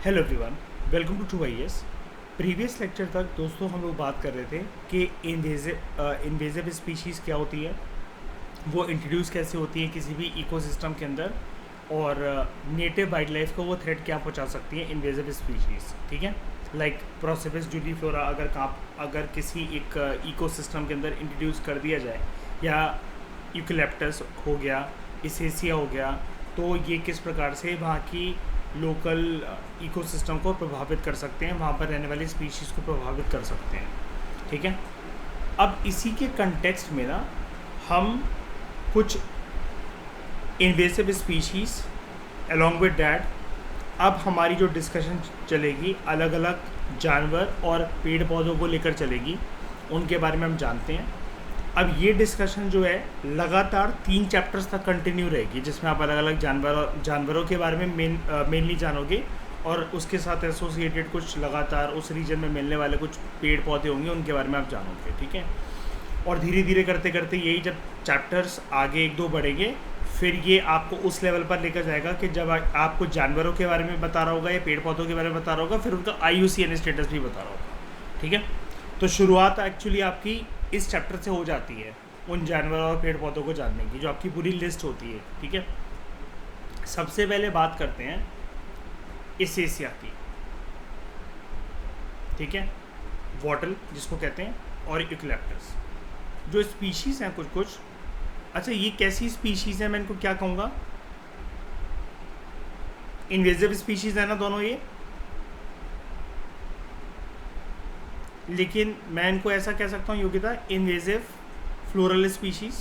Hello everyone, welcome to IAS। Previous lecture तक दोस्तों हम लोग बात कर रहे थे कि इन्वेजिव स्पीशीज़ क्या होती है, वो इंट्रोड्यूस कैसे होती है किसी भी इकोसिस्टम के अंदर, और नेटिव वाइल्ड लाइफ को वो थ्रेट क्या पहुंचा सकती है इन्वेजिव स्पीशीज़। ठीक है, लाइक प्रोसिपिस जूलीफ्लोरा अगर किसी एक इकोसिस्टम के अंदर इंट्रोड्यूस कर दिया जाए, या यूकलिप्टस हो गया, इसेसिया हो गया, तो ये किस प्रकार से वहाँ की लोकल इकोसिस्टम को प्रभावित कर सकते हैं, वहाँ पर रहने वाली स्पीशीज़ को प्रभावित कर सकते हैं। ठीक है, अब इसी के कंटेक्स्ट में ना हम कुछ invasive species along with that, अब हमारी जो डिस्कशन चलेगी अलग अलग जानवर और पेड़ पौधों को लेकर चलेगी, उनके बारे में हम जानते हैं। अब ये डिस्कशन जो है लगातार 3 चैप्टर्स तक कंटिन्यू रहेगी, जिसमें आप अलग अलग जानवरों के बारे में मेनली जानोगे, और उसके साथ एसोसिएटेड कुछ लगातार उस रीजन में मिलने वाले कुछ पेड़ पौधे होंगे, उनके बारे में आप जानोगे। ठीक है, और धीरे धीरे करते करते यही जब चैप्टर्स आगे 1-2 बढ़ेंगे, फिर ये आपको उस लेवल पर लेकर जाएगा कि जब आपको जानवरों के बारे में बता रहा होगा या पेड़ पौधों के बारे में बता रहा होगा, फिर उनका IUCN स्टेटस भी बता रहा होगा। ठीक है, तो शुरुआत एक्चुअली आपकी इस चैप्टर से हो जाती है उन जानवरों और पेड़ पौधों को जानने की, जो आपकी पूरी लिस्ट होती है। ठीक है, सबसे पहले बात करते हैं इसेसिया की। ठीक है, वॉटल जिसको कहते हैं, और यूकलिप्टस जो स्पीशीज़ हैं कुछ। अच्छा, ये कैसी स्पीशीज़ हैं, मैं इनको क्या कहूँगा, इन्वेजिव स्पीशीज़ है ना दोनों ये, लेकिन मैं इनको ऐसा कह सकता हूँ योग्यता इन्वेजिव फ्लोरल स्पीशीज़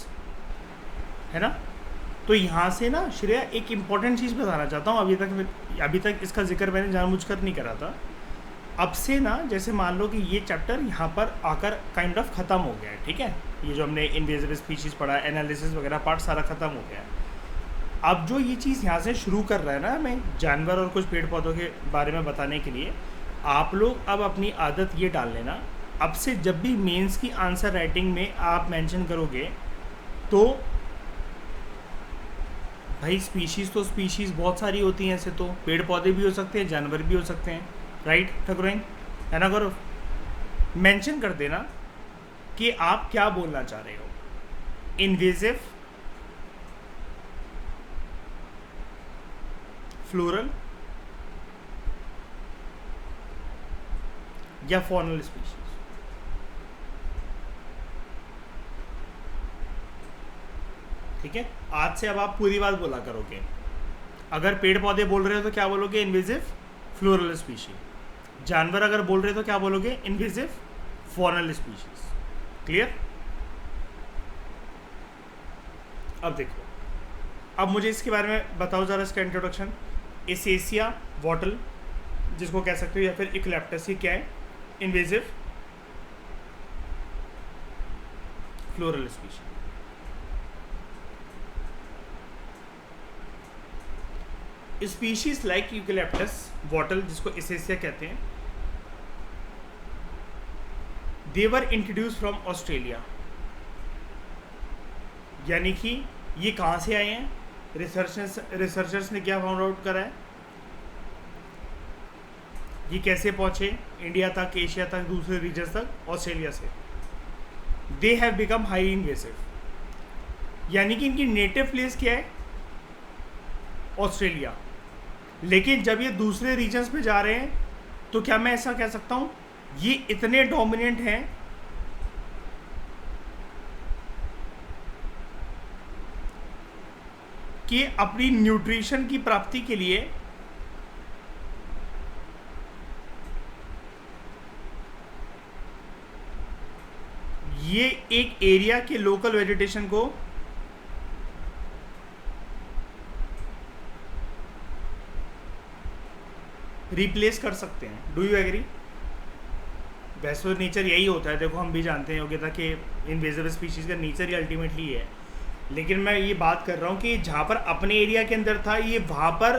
है ना। तो यहाँ से ना श्रेया एक इम्पॉर्टेंट चीज़ बताना चाहता हूँ, अभी तक इसका जिक्र मैंने जानबूझकर नहीं करा था। अब से ना जैसे मान लो कि ये चैप्टर यहाँ पर आकर काइंड ऑफ ख़त्म हो गया है। ठीक है, ये जो हमने इन्वेजिव स्पीशीज़ पढ़ा, एनालिसिस वगैरह पार्ट सारा ख़त्म हो गया है। अब जो ये चीज़ यहाँ से शुरू कर रहा है ना हमें जानवर और कुछ पेड़ पौधों के बारे में बताने के लिए, आप लोग अब अपनी आदत ये डाल लेना, अब से जब भी मेंस की आंसर राइटिंग में आप मेंशन करोगे, तो भाई स्पीशीज़ बहुत सारी होती हैं। ऐसे तो पेड़ पौधे भी हो सकते हैं, जानवर भी हो सकते हैं, राइट ठकुराइन, है ना। करो मेंशन कर देना कि आप क्या बोलना चाह रहे हो, इन्वेजिव फ्लोरल या फॉनल स्पीशीज। ठीक है, आज से अब आप पूरी बात बोला करोगे। अगर पेड़ पौधे बोल रहे हो तो क्या बोलोगे, इन्वेजिव फ्लोरल स्पीशीज। जानवर अगर बोल रहे हो तो क्या बोलोगे, इन्वेजिव फॉनल स्पीशीज। क्लियर। अब देखो, अब मुझे इसके बारे में बताओ ज़रा, इसका इंट्रोडक्शन। इसेसिया वॉटल जिसको कह सकते हो, या फिर यूकलिप्टस, ये क्या है, invasive floral species. Species like eucalyptus wattle जिसको इसेसिया कहते हैं, they were introduce from Australia. यानी कि ये कहाँ से आए हैं, रिसर्चर्स ने क्या फाउंड आउट करा है, ये कैसे पहुँचे इंडिया तक, एशिया तक, दूसरे रीजन तक, ऑस्ट्रेलिया से। They have become highly invasive, यानी कि इनकी नेटिव प्लेस क्या है, ऑस्ट्रेलिया। लेकिन जब ये दूसरे रीजन्स में जा रहे हैं, तो क्या मैं ऐसा कह सकता हूँ ये इतने डोमिनेंट हैं कि अपनी न्यूट्रिशन की प्राप्ति के लिए ये एक एरिया के लोकल वेजिटेशन को रिप्लेस कर सकते हैं। Do you agree. वैसे तो नेचर यही होता है, देखो हम भी जानते हैं योग्यता कि इन्वेजिव स्पीशीज़ का नेचर ही अल्टीमेटली है। लेकिन मैं ये बात कर रहा हूँ कि जहाँ पर अपने एरिया के अंदर था, ये वहाँ पर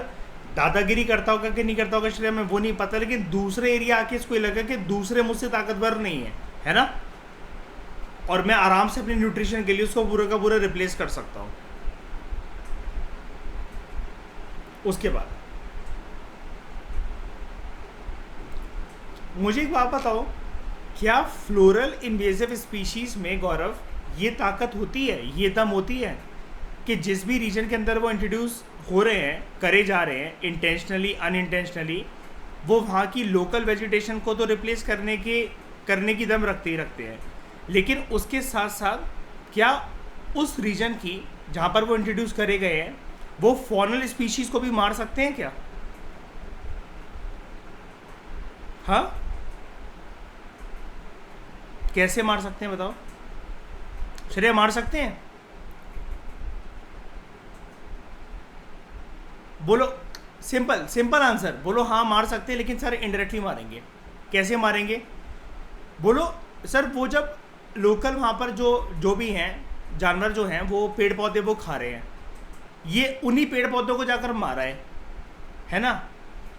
दादागिरी करता होगा कि नहीं करता होगा, इसलिए हमें वो नहीं पता। लेकिन दूसरे एरिया आके इसको लगा कि दूसरे मुझसे ताकतवर नहीं है ना, और मैं आराम से अपनी न्यूट्रिशन के लिए उसको पूरा का पूरा रिप्लेस कर सकता हूँ। उसके बाद मुझे एक बात बताओ, क्या फ्लोरल इन्वेजिव स्पीशीज में गौरव ये ताकत होती है, ये दम होती है कि जिस भी रीजन के अंदर वो इंट्रोड्यूस हो रहे हैं, करे जा रहे हैं, इंटेंशनली अनइंटेंशनली, वो वहाँ की लोकल वेजिटेशन को तो रिप्लेस करने की दम रखते ही रखते हैं, लेकिन उसके साथ साथ क्या उस रीजन की जहाँ पर वो इंट्रोड्यूस करे गए हैं वो फॉनल स्पीशीज़ को भी मार सकते हैं क्या? हाँ, कैसे मार सकते हैं बताओ? श्रेय, मार सकते हैं? बोलो, सिंपल सिंपल आंसर बोलो। हाँ मार सकते हैं, लेकिन सर इनडायरेक्टली मारेंगे। कैसे मारेंगे बोलो? सर वो जब लोकल वहाँ पर जो भी हैं जानवर जो हैं वो पेड़ पौधे वो खा रहे हैं, ये उन्हीं पेड़ पौधों को जाकर मारा है ना?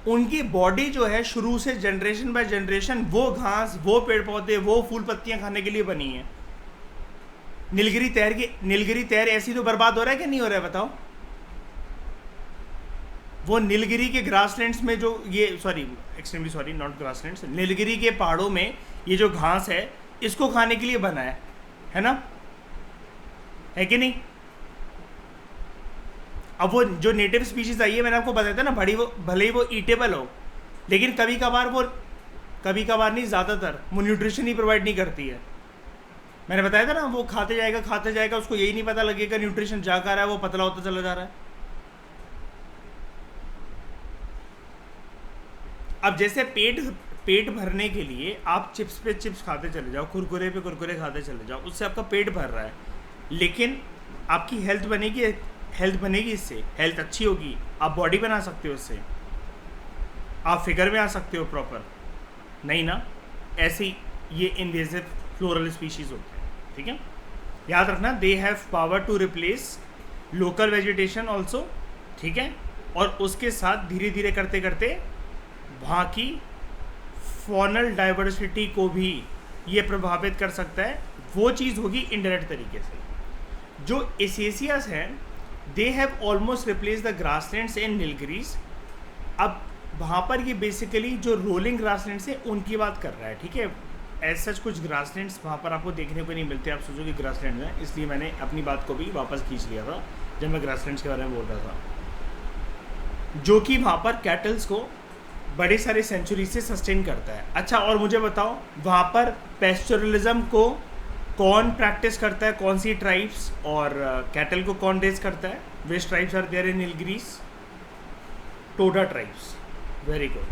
उनकी बॉडी जो है शुरू से जनरेशन बाय जनरेशन वो घास, वो पेड़ पौधे, वो फूल पत्तियां खाने के लिए बनी है। नीलगिरी तैर ऐसी तो बर्बाद हो रहा है कि नहीं हो रहा है बताओ? वो नीलगिरी के ग्रासलैंड्स में जो ये extremely sorry not grasslands, Nilgiri के पहाड़ों में ये जो घास है इसको खाने के लिए बना है ना? है कि नहीं? अब वो जो नेटिव स्पीशीज़ आई है, मैंने आपको बताया था ना, भले ही वो ईटेबल हो, लेकिन कभी कभार नहीं, ज़्यादातर वो न्यूट्रिशन ही प्रोवाइड नहीं करती है। मैंने बताया था ना, वो खाते जाएगा, उसको यही नहीं पता लगेगा न्यूट्रिशन जा कर रहा है, वो पतला होता चला जा रहा है। अब जैसे पेट भरने के लिए आप चिप्स पे चिप्स खाते चले जाओ, कुरकुरे पे कुरकुरे खाते चले जाओ, उससे आपका पेट भर रहा है, लेकिन आपकी हेल्थ बनेगी इससे, हेल्थ अच्छी होगी, आप बॉडी बना सकते हो उससे, आप फिगर में आ सकते हो प्रॉपर, नहीं ना? ऐसे ही ये इन्वेजिव फ्लोरल स्पीशीज़ होते हैं, ठीक है? याद रखना, they have power to replace local vegetation also, ठीक है? और उसके साथ धीरे धीरे करते करते वहाँ की फॉनल डाइवर्सिटी को भी ये प्रभावित कर सकता है। वो चीज़ होगी इनडायरेक्ट तरीके से। जो एसेसियास हैं, they have almost replace the grasslands and Nilgiris. अब वहाँ पर ये बेसिकली जो रोलिंग ग्रासलैंड्स हैं उनकी बात कर रहा है, ठीक है? एज सच कुछ ग्रासलैंड्स वहाँ पर आपको देखने को नहीं मिलते, आप सोचो कि ग्रासलैंड हैं, इसलिए मैंने अपनी बात को भी वापस खींच लिया था जब मैं ग्रासलैंड्स के बारे में बोल रहा था, जो कि वहाँ पर कैटल्स को बड़े सारे सेंचुरी से सस्टेन करता है। अच्छा, और मुझे बताओ, वहाँ पर पेस्चुरलिज्म को कौन प्रैक्टिस करता है, कौन सी ट्राइब्स, और कैटल को कौन रेज करता है? Which tribes are there in Nilgiris? Toda tribes. Very good.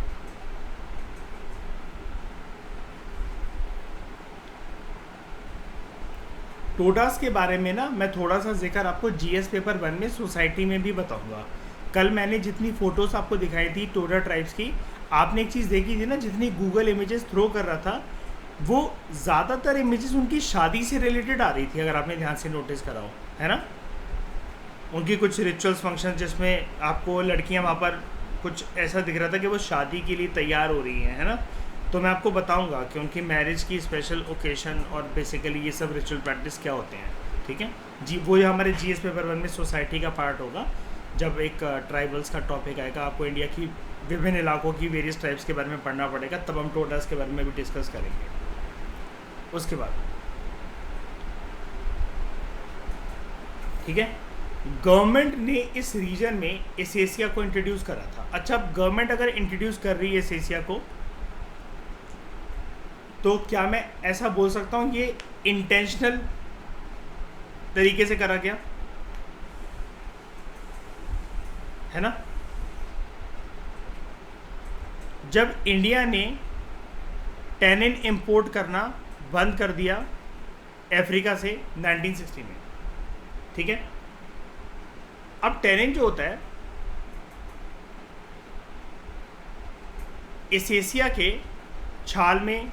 Todas के बारे में ना मैं थोड़ा सा जिक्र आपको जीएस पेपर 1 में सोसाइटी में भी बताऊंगा। कल मैंने जितनी फ़ोटोज़ आपको दिखाई थी टोडा ट्राइब्स की, आपने एक चीज़ देखी थी ना, जितनी गूगल इमेजेस थ्रो कर रहा था वो ज़्यादातर इमेजेस उनकी शादी से रिलेटेड आ रही थी, अगर आपने ध्यान से नोटिस करा हो, है ना? उनकी कुछ रिचुअल्स फंक्शन जिसमें आपको लड़कियां वहाँ पर कुछ ऐसा दिख रहा था कि वो शादी के लिए तैयार हो रही हैं, है ना? तो मैं आपको बताऊंगा कि उनकी मैरिज की स्पेशल ओकेशन और बेसिकली ये सब रिचुअल प्रैक्टिस क्या होते हैं, ठीक है जी? वो हमारे जीएस पेपर 1 में सोसाइटी का पार्ट होगा। जब एक ट्राइबल्स का टॉपिक आएगा, आपको इंडिया की विभिन्न इलाकों की वेरियस ट्राइब्स के बारे में पढ़ना पड़ेगा, तब हम टोडास के बारे में भी डिस्कस करेंगे उसके बाद, ठीक है? गवर्नमेंट ने इस रीजन में एसेसिया को इंट्रोड्यूस करा था। अच्छा, अब गवर्नमेंट अगर इंट्रोड्यूस कर रही है एसेसिया को, तो क्या मैं ऐसा बोल सकता हूँ ये इंटेंशनल तरीके से करा गया, है ना? जब इंडिया ने टैनिन इंपोर्ट करना बंद कर दिया अफ्रीका से 1960 में, ठीक है? अब टैनिन जो होता है एसेसिया के छाल में,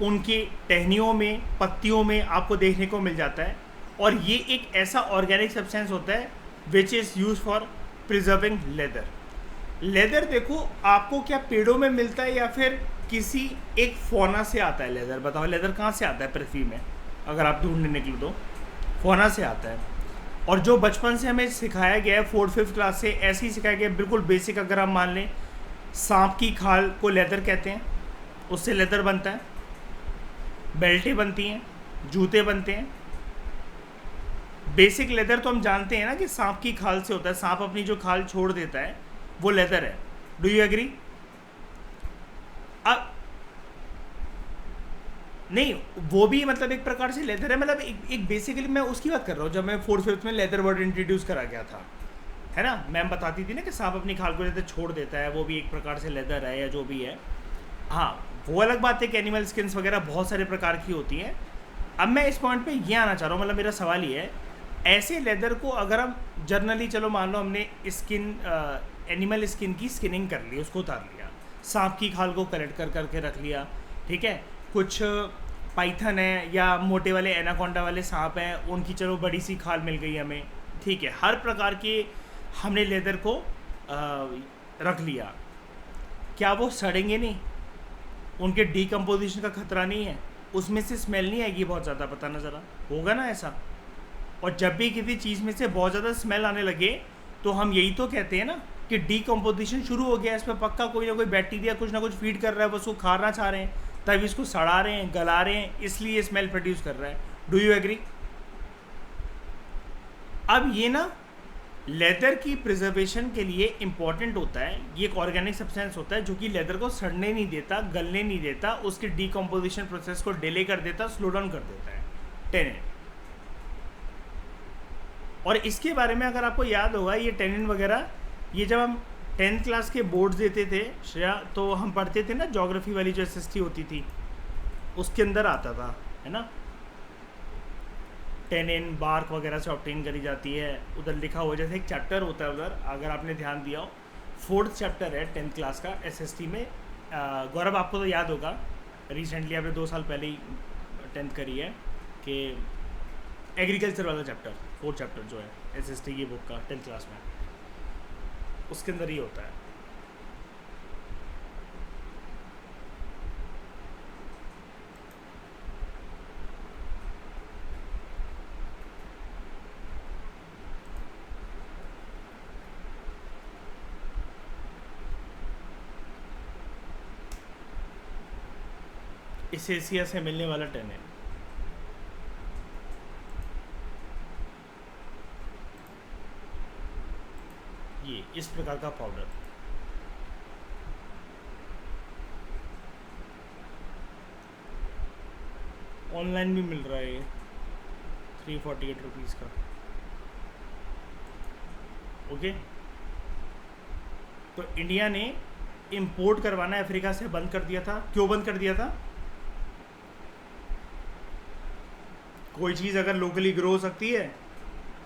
उनकी टहनियों में, पत्तियों में आपको देखने को मिल जाता है, और ये एक ऐसा ऑर्गेनिक सब्सटेंस होता है which is use for preserving leather. Leather देखो आपको क्या पेड़ों में मिलता है या फिर किसी एक फौना से आता है लेदर? बताओ, लेदर कहाँ से आता है पृथ्वी में? अगर आप ढूंढने निकलो तो फौना से आता है। और जो बचपन से हमें सिखाया गया है 4th-5th क्लास से, ऐसे ही सिखाया गया है, बिल्कुल बेसिक। अगर हम मान लें सांप की खाल को लेदर कहते हैं, उससे लेदर बनता है, बेल्टें बनती हैं, जूते बनते हैं। बेसिक लेदर तो हम जानते हैं ना कि सांप की खाल से होता है, सांप अपनी जो खाल छोड़ देता है वो लेदर है। Do you agree? अब नहीं, वो भी मतलब एक प्रकार से लेदर है, मतलब एक बेसिकली मैं उसकी बात कर रहा हूँ जब मैं 4th-5th में लेदर वर्ड इंट्रोड्यूस करा गया था, है ना। मैम बताती थी ना कि सांप अपनी खाल को लेदर छोड़ देता है, वो भी एक प्रकार से लेदर है या जो भी है। हाँ, वो अलग बात है कि एनिमल स्किन्स वगैरह बहुत सारे प्रकार की होती हैं। अब मैं इस पॉइंट पे ये आना चाह रहा हूँ, मतलब मेरा सवाल ये है, ऐसे लेदर को अगर हम जनरली, चलो मान लो हमने स्किन एनिमल स्किन की स्किनिंग कर ली, उसको उतार लिया, सांप की खाल को कलेक्ट कर करके रख लिया, ठीक है। कुछ पाइथन है या मोटे वाले एनाकोंडा वाले सांप हैं, उनकी चलो बड़ी सी खाल मिल गई हमें, ठीक है। हर प्रकार के हमने लेदर को रख लिया, क्या वो सड़ेंगे नहीं? उनके डीकम्पोजिशन का खतरा नहीं है? उसमें से स्मेल नहीं आएगी बहुत ज़्यादा? पता ना ज़रा, होगा ना ऐसा? और जब भी किसी चीज़ में से बहुत ज़्यादा स्मेल आने लगे तो हम यही तो कहते हैं ना कि डीकम्पोजिशन शुरू हो गया, इसमें पक्का कोई ना कोई बैक्टीरिया कुछ ना कुछ फीड कर रहा है, बस वो खाना चाह रहे हैं, तभी इसको सड़ा रहे हैं, गला रहे हैं, इसलिए स्मेल प्रोड्यूस कर रहा है। Do you agree? अब ये ना लेदर की प्रिजर्वेशन के लिए इम्पॉर्टेंट होता है, ये एक ऑर्गेनिक सब्सटेंस होता है जो कि लेदर को सड़ने नहीं देता, गलने नहीं देता, उसके डीकम्पोजिशन प्रोसेस को डिले कर देता, स्लो डाउन कर देता है, टेनिन। और इसके बारे में अगर आपको याद होगा, ये टेनिन वगैरह, ये जब हम 10th क्लास के बोर्ड्स देते थे श्रेया, तो हम पढ़ते थे ना ज्योग्राफी वाली जो SST होती थी, उसके अंदर आता था, है ना, टेनिन बार्क वगैरह से ऑब्टेन करी जाती है, उधर लिखा हुआ, जैसे एक चैप्टर होता है उधर, अगर आपने ध्यान दिया हो, 4th चैप्टर है 10th क्लास का SST में। गौरव आपको तो याद होगा, रिसेंटली आपने 2 साल पहले ही 10th करी है, कि एग्रीकल्चर वाला चैप्टर, 4th चैप्टर जो है SST की बुक का 10th क्लास में, उसके अंदर ही होता है। इस एशिया से मिलने वाला टेनिन, ये इस प्रकार का पाउडर, ऑनलाइन भी मिल रहा है, ये 348 रुपीज़ का। ओके, तो इंडिया ने इंपोर्ट करवाना अफ्रीका से बंद कर दिया था। क्यों बंद कर दिया था? कोई चीज़ अगर लोकली ग्रो हो सकती है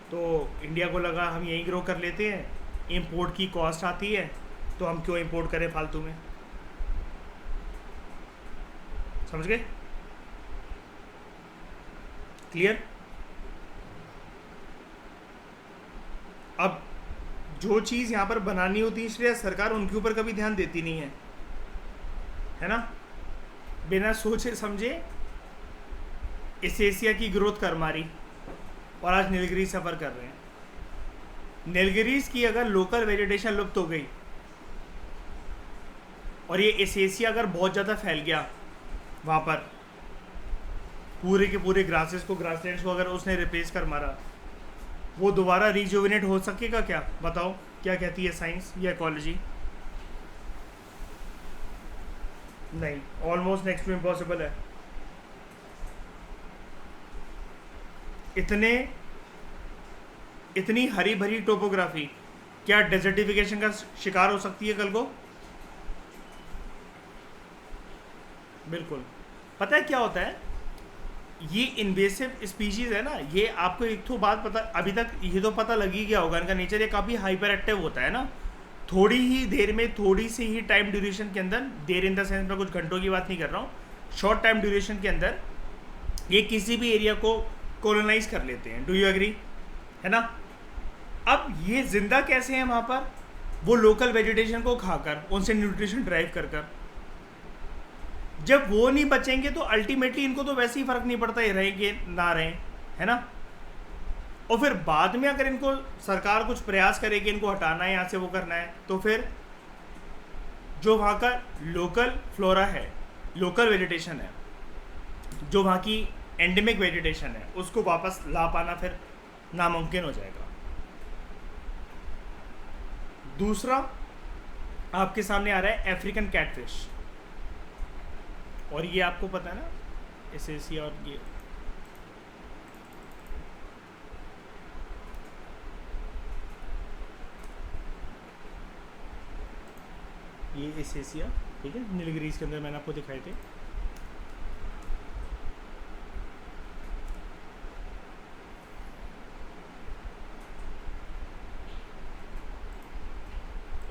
तो इंडिया को लगा हम यहीं ग्रो कर लेते हैं, इंपोर्ट की कॉस्ट आती है तो हम क्यों इंपोर्ट करें फालतू में। समझ गए? क्लियर? अब जो चीज़ यहाँ पर बनानी होती है, इसलिए सरकार उनके ऊपर कभी ध्यान देती नहीं है ना, बिना सोचे समझे इस एशिया की ग्रोथ कर मारी, और आज नीलगिरी सफ़र कर रहे हैं। नीलगिरीज की अगर लोकल वेजिटेशन लुप्त हो गई और ये इस एशिया अगर बहुत ज़्यादा फैल गया, वहाँ पर पूरे के पूरे ग्रासेस को, ग्रासलैंड्स को अगर उसने रिप्लेस कर मारा, वो दोबारा रिजुविनेट हो सकेगा क्या? बताओ, क्या कहती है साइंस या इकोलॉजी? नहीं, ऑलमोस्ट नेक्स्ट टू इम्पॉसिबल है। इतनी हरी भरी टोपोग्राफी क्या डेजर्टिफिकेशन का शिकार हो सकती है कल को? बिल्कुल। पता है क्या होता है, ये इन्वेसिव स्पीशीज़ है ना, ये आपको एक तो बात पता, अभी तक ये तो पता लग ही गया होगा, इनका नेचर ये काफ़ी हाइपर एक्टिव होता है ना, थोड़ी ही देर में, थोड़ी सी ही टाइम ड्यूरेशन के अंदर, देर इन द सेंस में कुछ घंटों की बात नहीं कर रहा हूँ, शॉर्ट टाइम ड्यूरेशन के अंदर ये किसी भी एरिया को कॉलोनाइज कर लेते हैं। Do you agree? है ना। अब ये जिंदा कैसे हैं वहाँ पर? वो लोकल वेजिटेशन को खाकर, उनसे न्यूट्रिशन ड्राइव कर कर। जब वो नहीं बचेंगे तो अल्टीमेटली इनको तो वैसे ही फर्क नहीं पड़ता ये रहेंगे ना रहें, है ना। और फिर बाद में अगर इनको सरकार कुछ प्रयास करे कि इनको हटाना है, यहाँ से वो करना है, तो फिर जो वहाँ का लोकल फ्लोरा है लोकल वेजिटेशन है, जो वहाँ की एंडेमिक वेजिटेशन है, उसको वापस ला पाना फिर नामुमकिन हो जाएगा। दूसरा आपके सामने आ रहा है अफ्रीकन कैटफिश, और ये आपको पता है ना, एसेसिया, और ये एसेसिया, ठीक है, नीलगिरीज के अंदर मैंने आपको दिखाए थे।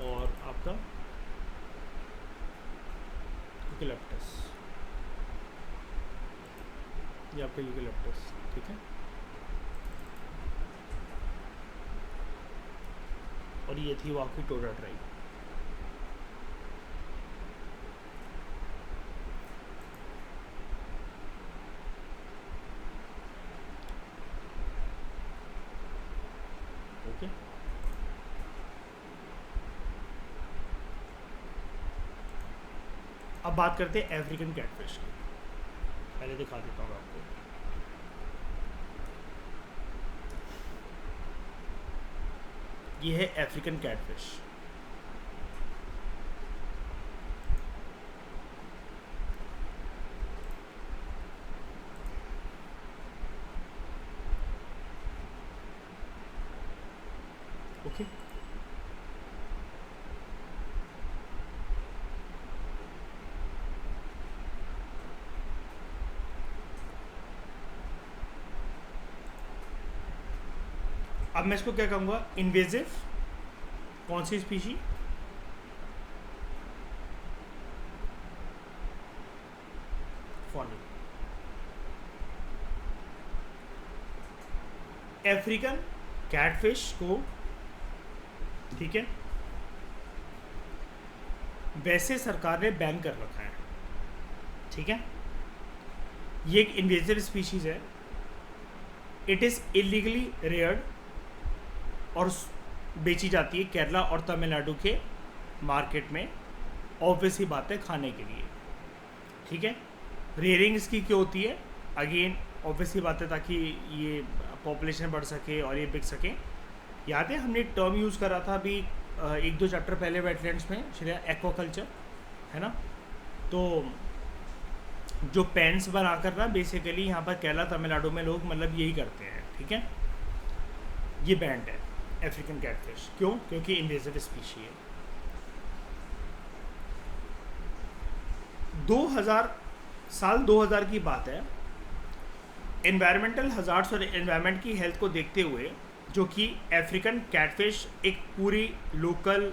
और आपका यूकेलिप्टस, ये आपका यूकेलिप्टस, ठीक है। और ये थी वहाँ की टोरा ट्राइब। ओके, अब बात करते हैं अफ्रीकन कैटफिश की। पहले दिखा देता हूँ आपको। ये है अफ्रीकन कैटफिश। ओके, अब मैं इसको क्या कहूँगा, इन्वेजिव कौन सी स्पीशी, फॉनिक। अफ्रीकन कैटफिश को, ठीक है, वैसे सरकार ने बैन कर रखा है, ठीक है। ये एक इन्वेजिव स्पीशीज़ है, इट इज़ इलीगली रेयर्ड, और बेची जाती है केरला और तमिलनाडु के मार्केट में, ऑब्वियस ही बात है, खाने के लिए, ठीक है। रेयरिंग इसकी क्यों होती है, अगेन ऑब्वियस ही बात है, ताकि ये पॉपुलेशन बढ़ सके और ये बिक सके। याद है हमने टर्म यूज़ करा था अभी 1-2 चैप्टर पहले वेटलैंड्स में, शायद एक्वाकल्चर, है ना। तो जो पेंस बनाकर ना बेसिकली यहाँ पर केरला तमिलनाडु में लोग मतलब यही करते हैं, ठीक है। ये बैंड है अफ्रीकन कैटफिश, क्यों? क्योंकि इन्वेजिव स्पीशी है। 2000 की बात है, एनवायरमेंटल हजार्ड्स और एनवायरनमेंट की हेल्थ को देखते हुए, जो कि अफ्रीकन कैटफिश एक पूरी लोकल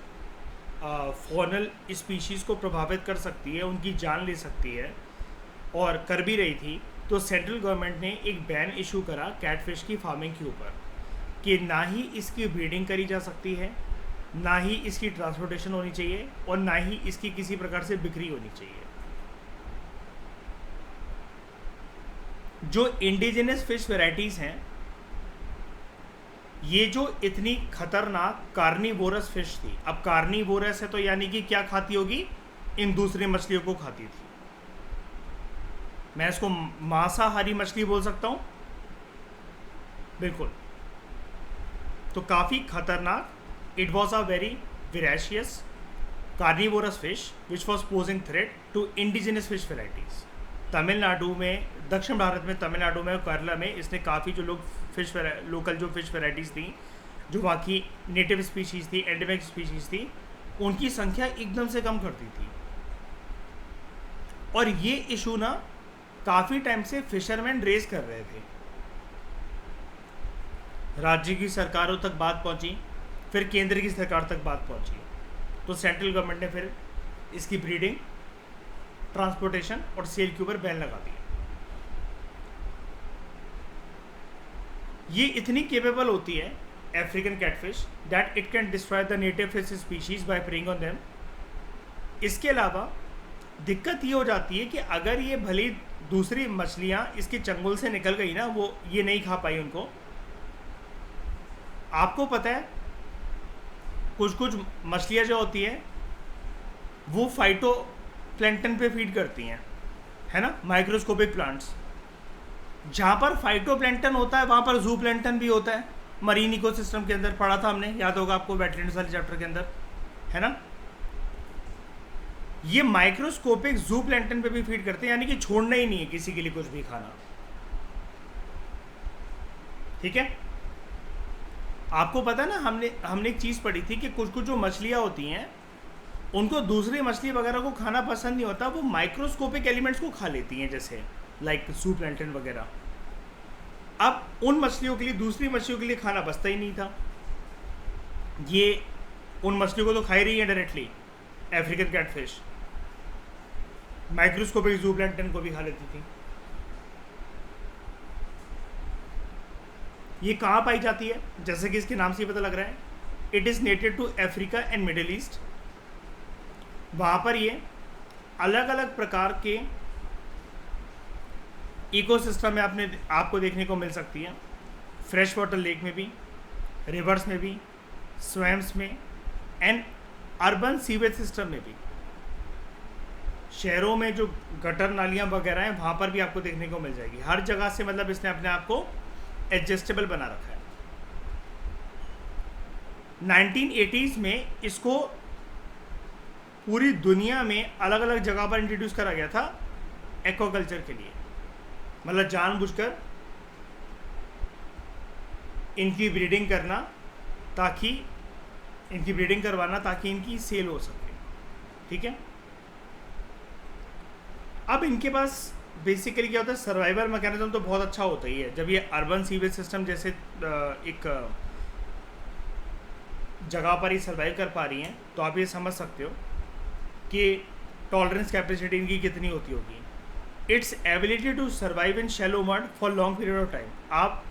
फॉनल स्पीशीज़ को प्रभावित कर सकती है, उनकी जान ले सकती है, और कर भी रही थी, तो सेंट्रल गवर्नमेंट ने एक बैन इशू करा कैटफिश की फार्मिंग के ऊपर, कि ना ही इसकी ब्रीडिंग करी जा सकती है, ना ही इसकी ट्रांसपोर्टेशन होनी चाहिए, और ना ही इसकी किसी प्रकार से बिक्री होनी चाहिए। जो इंडिजिनस फिश वैरायटीज़ हैं, ये जो इतनी खतरनाक कार्निवोरस फिश थी, अब कार्निवोरस है तो यानी कि क्या खाती होगी, इन दूसरी मछलियों को खाती थी। मैं इसको मांसाहारी मछली बोल सकता हूँ, बिल्कुल। तो काफ़ी खतरनाक, it was a very voracious carnivorous fish which was posing threat to indigenous fish varieties. Tamil Nadu में, दक्षिण भारत में, तमिलनाडु में और केरला में इसने काफ़ी जो लोग फिश लोकल जो फिश वेराइटीज़ थी, जो वहाँ की नेटिव स्पीशीज़ थी, एंडेमिक स्पीशीज़ थी, उनकी संख्या एकदम से कम कर दी थी। और ये इशू ना काफ़ी टाइम से फिशरमैन रेज कर रहे थे, राज्य की सरकारों तक बात पहुंची, फिर केंद्र की सरकार तक बात पहुंची, तो सेंट्रल गवर्नमेंट ने फिर इसकी ब्रीडिंग, ट्रांसपोर्टेशन और सेल के ऊपर बैन लगा दिया। ये इतनी केपेबल होती है African catfish that it can destroy the native fish species bye praying on them. इसके अलावा दिक्कत ये हो जाती है कि अगर ये भली दूसरी मछलियाँ इसके चंगुल से निकल गई ना, वो ये नहीं खा पाई उनको। आपको पता है कुछ कुछ मछलियाँ जो होती हैं वो फाइटो प्लैंक्टन पे फीड करती हैं, है ना, माइक्रोस्कोपिक प्लांट्स। जहाँ पर फाइटोप्लैंक्टन होता है वहाँ पर जू प्लैंक्टन भी होता है, मरीन इकोसिस्टम के अंदर पढ़ा था हमने, याद होगा आपको वेटलैंड्स वाले चैप्टर के अंदर, है ना। ये माइक्रोस्कोपिक जू प्लैंक्टन पे भी फीड करते हैं, यानी कि छोड़ना ही नहीं है किसी के लिए कुछ भी खाना, ठीक है। आपको पता है ना, हमने एक चीज़ पढ़ी थी कि कुछ कुछ जो मछलियाँ होती हैं उनको दूसरी मछली वगैरह को खाना पसंद नहीं होता, वो माइक्रोस्कोपिक एलिमेंट्स को खा लेती हैं, जैसे लाइक जू प्लैंक्टन वगैरह। अब उन मछलियों के लिए दूसरी मछलियों के लिए खाना बचता ही नहीं था, ये उन मछलियों को तो खा ही रही है डायरेक्टली, अफ्रीकन कैटफिश माइक्रोस्कोपिक जू प्लैंक्टन को भी खा लेती थी। ये कहाँ पाई जाती है, जैसे कि इसके नाम से ही पता लग रहा है, it is native to Africa and middle east. वहाँ पर ये अलग अलग प्रकार के इकोसिस्टम में आपको देखने को मिल सकती है, फ्रेश वाटर लेक में भी, रिवर्स में भी, स्वैम्स में एंड अर्बन सीवेज सिस्टम में भी। शहरों में जो गटर नालियाँ वगैरह हैं वहाँ पर भी आपको देखने को मिल जाएगी, हर जगह से, मतलब इसने अपने आप को एडजस्टेबल बना रखा है। 1980s में इसको पूरी दुनिया में अलग अलग जगह पर इंट्रोड्यूस करा गया था एक्वाकल्चर के लिए, मतलब जानबूझकर इनकी ब्रीडिंग करना, ताकि इनकी ब्रीडिंग करवाना ताकि इनकी सेल हो सके, ठीक है। अब इनके पास बेसिकली क्या होता है, सर्वाइवल मैकेनिज्म तो बहुत अच्छा होता ही है। जब ये अर्बन सीवेज सिस्टम जैसे एक जगह पर ही सर्वाइव कर पा रही हैं, तो आप ये समझ सकते हो कि टॉलरेंस कैपेसिटी इनकी कितनी होती होगी। Its ability to survive in shallow mud for long period of time. आप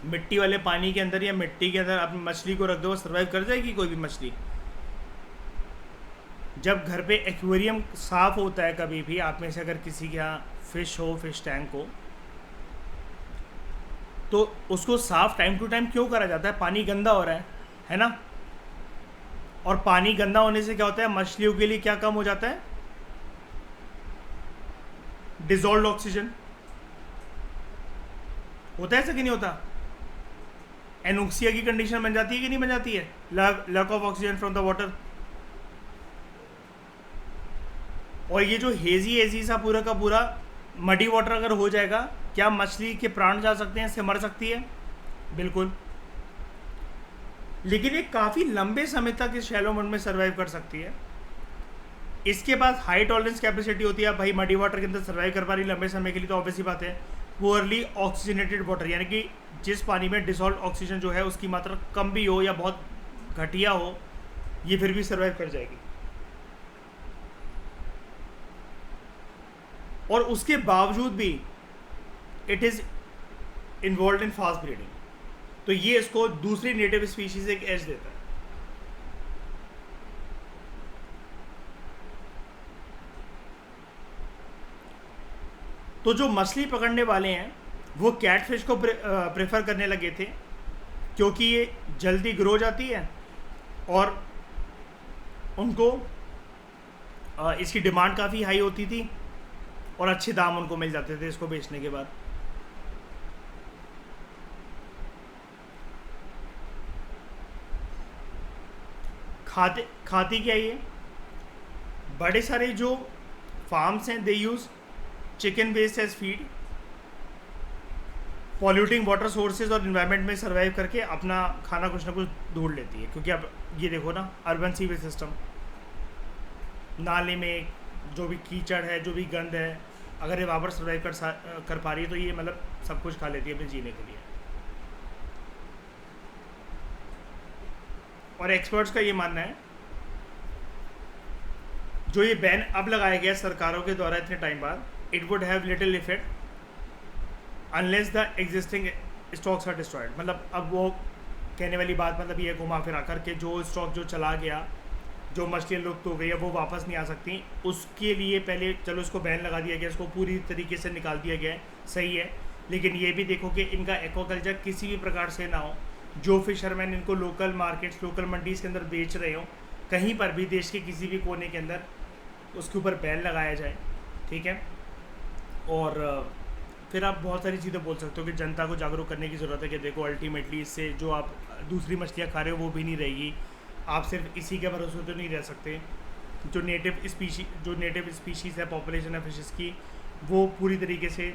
मिट्टी वाले पानी के अंदर या मिट्टी के अंदर अपनी मछली को रख दो, सर्वाइव कर जाएगी कोई भी मछली। जब घर पे एक्वेरियम साफ़ होता है, कभी भी आप में से अगर किसी के यहाँ फिश हो, फिश टैंक हो, तो उसको साफ़ टाइम टू टाइम क्यों करा जाता है, पानी गंदा हो रहा है ना। और पानी गंदा होने से क्या होता है, मछलियों के लिए क्या कम हो जाता है, डिजॉल्व ऑक्सीजन होता है, ऐसा कि नहीं होता, एनोक्सिया की कंडीशन बन जाती है कि नहीं बन जाती है, lack of oxygen from the water. और ये जो हेजी सा पूरा का पूरा मडी वाटर अगर हो जाएगा, क्या मछली के प्राण जा सकते हैं, इससे मर सकती है, बिल्कुल। लेकिन ये काफ़ी लंबे समय तक इस शैलो मड में सर्वाइव कर सकती है। इसके पास हाई टॉलरेंस कैपेसिटी होती है। भाई मडी वाटर के अंदर सर्वाइव कर पा रही लंबे समय के लिए, तो ऑब्वियस ही बात है पुअरली ऑक्सीजनेटेड वाटर, यानी कि जिस पानी में डिसॉल्व ऑक्सीजन जो है उसकी मात्रा कम भी हो या बहुत घटिया हो, ये फिर भी सर्वाइव कर जाएगी। और उसके बावजूद भी it is involve in fast breeding, तो ये इसको दूसरी नेटिव स्पीशीज एक एज देता है। तो जो मछली पकड़ने वाले हैं वो कैटफिश को प्रेफर करने लगे थे, क्योंकि ये जल्दी ग्रो जाती है और उनको इसकी डिमांड काफ़ी हाई होती थी और अच्छे दाम उनको मिल जाते थे इसको बेचने के बाद। खाती क्या ये, बड़े सारे जो फार्म्स हैं they use chicken waste as feed, polluting water sources और इन्वायरमेंट में सर्वाइव करके अपना खाना कुछ ना कुछ ढूंढ लेती है। क्योंकि अब ये देखो ना, अर्बन सीवेज सिस्टम, नाले में जो भी कीचड़ है, जो भी गंद है, अगर ये वहाँ पर सर्वाइव कर पा रही है, तो ये मतलब सब कुछ खा लेती है अपने जीने के लिए। और एक्सपर्ट्स का ये मानना है, जो ये बैन अब लगाया गया सरकारों के द्वारा इतने टाइम बाद, it would have little effect unless the existing stocks are destroyed. मतलब अब वो कहने वाली बात मतलब ये घुमा फिरा कर के जो स्टॉक जो चला गया, जो मछलियाँ लुप्त हो गई है, वो वापस नहीं आ सकती। उसके लिए पहले चलो इसको बैन लगा दिया गया, इसको पूरी तरीके से निकाल दिया गया है, सही है। लेकिन ये भी देखो कि इनका एक्वाकल्चर किसी भी प्रकार से ना हो, जो फिशरमैन इनको लोकल मार्केट्स, लोकल मंडीज़ के अंदर बेच रहे हो, कहीं पर भी देश के किसी भी कोने के अंदर उसके ऊपर बैन लगाया जाए, ठीक है। और फिर आप बहुत सारी चीज़ें बोल सकते हो कि जनता को जागरूक करने की ज़रूरत है कि देखो अल्टीमेटली इससे जो आप दूसरी मछलियाँ खा रहे हो वो भी नहीं रहेगी, आप सिर्फ इसी के भरोसे तो नहीं रह सकते। जो नेटिव स्पीशीज़ है, पॉपुलेशन है फिशेस की, वो पूरी तरीके से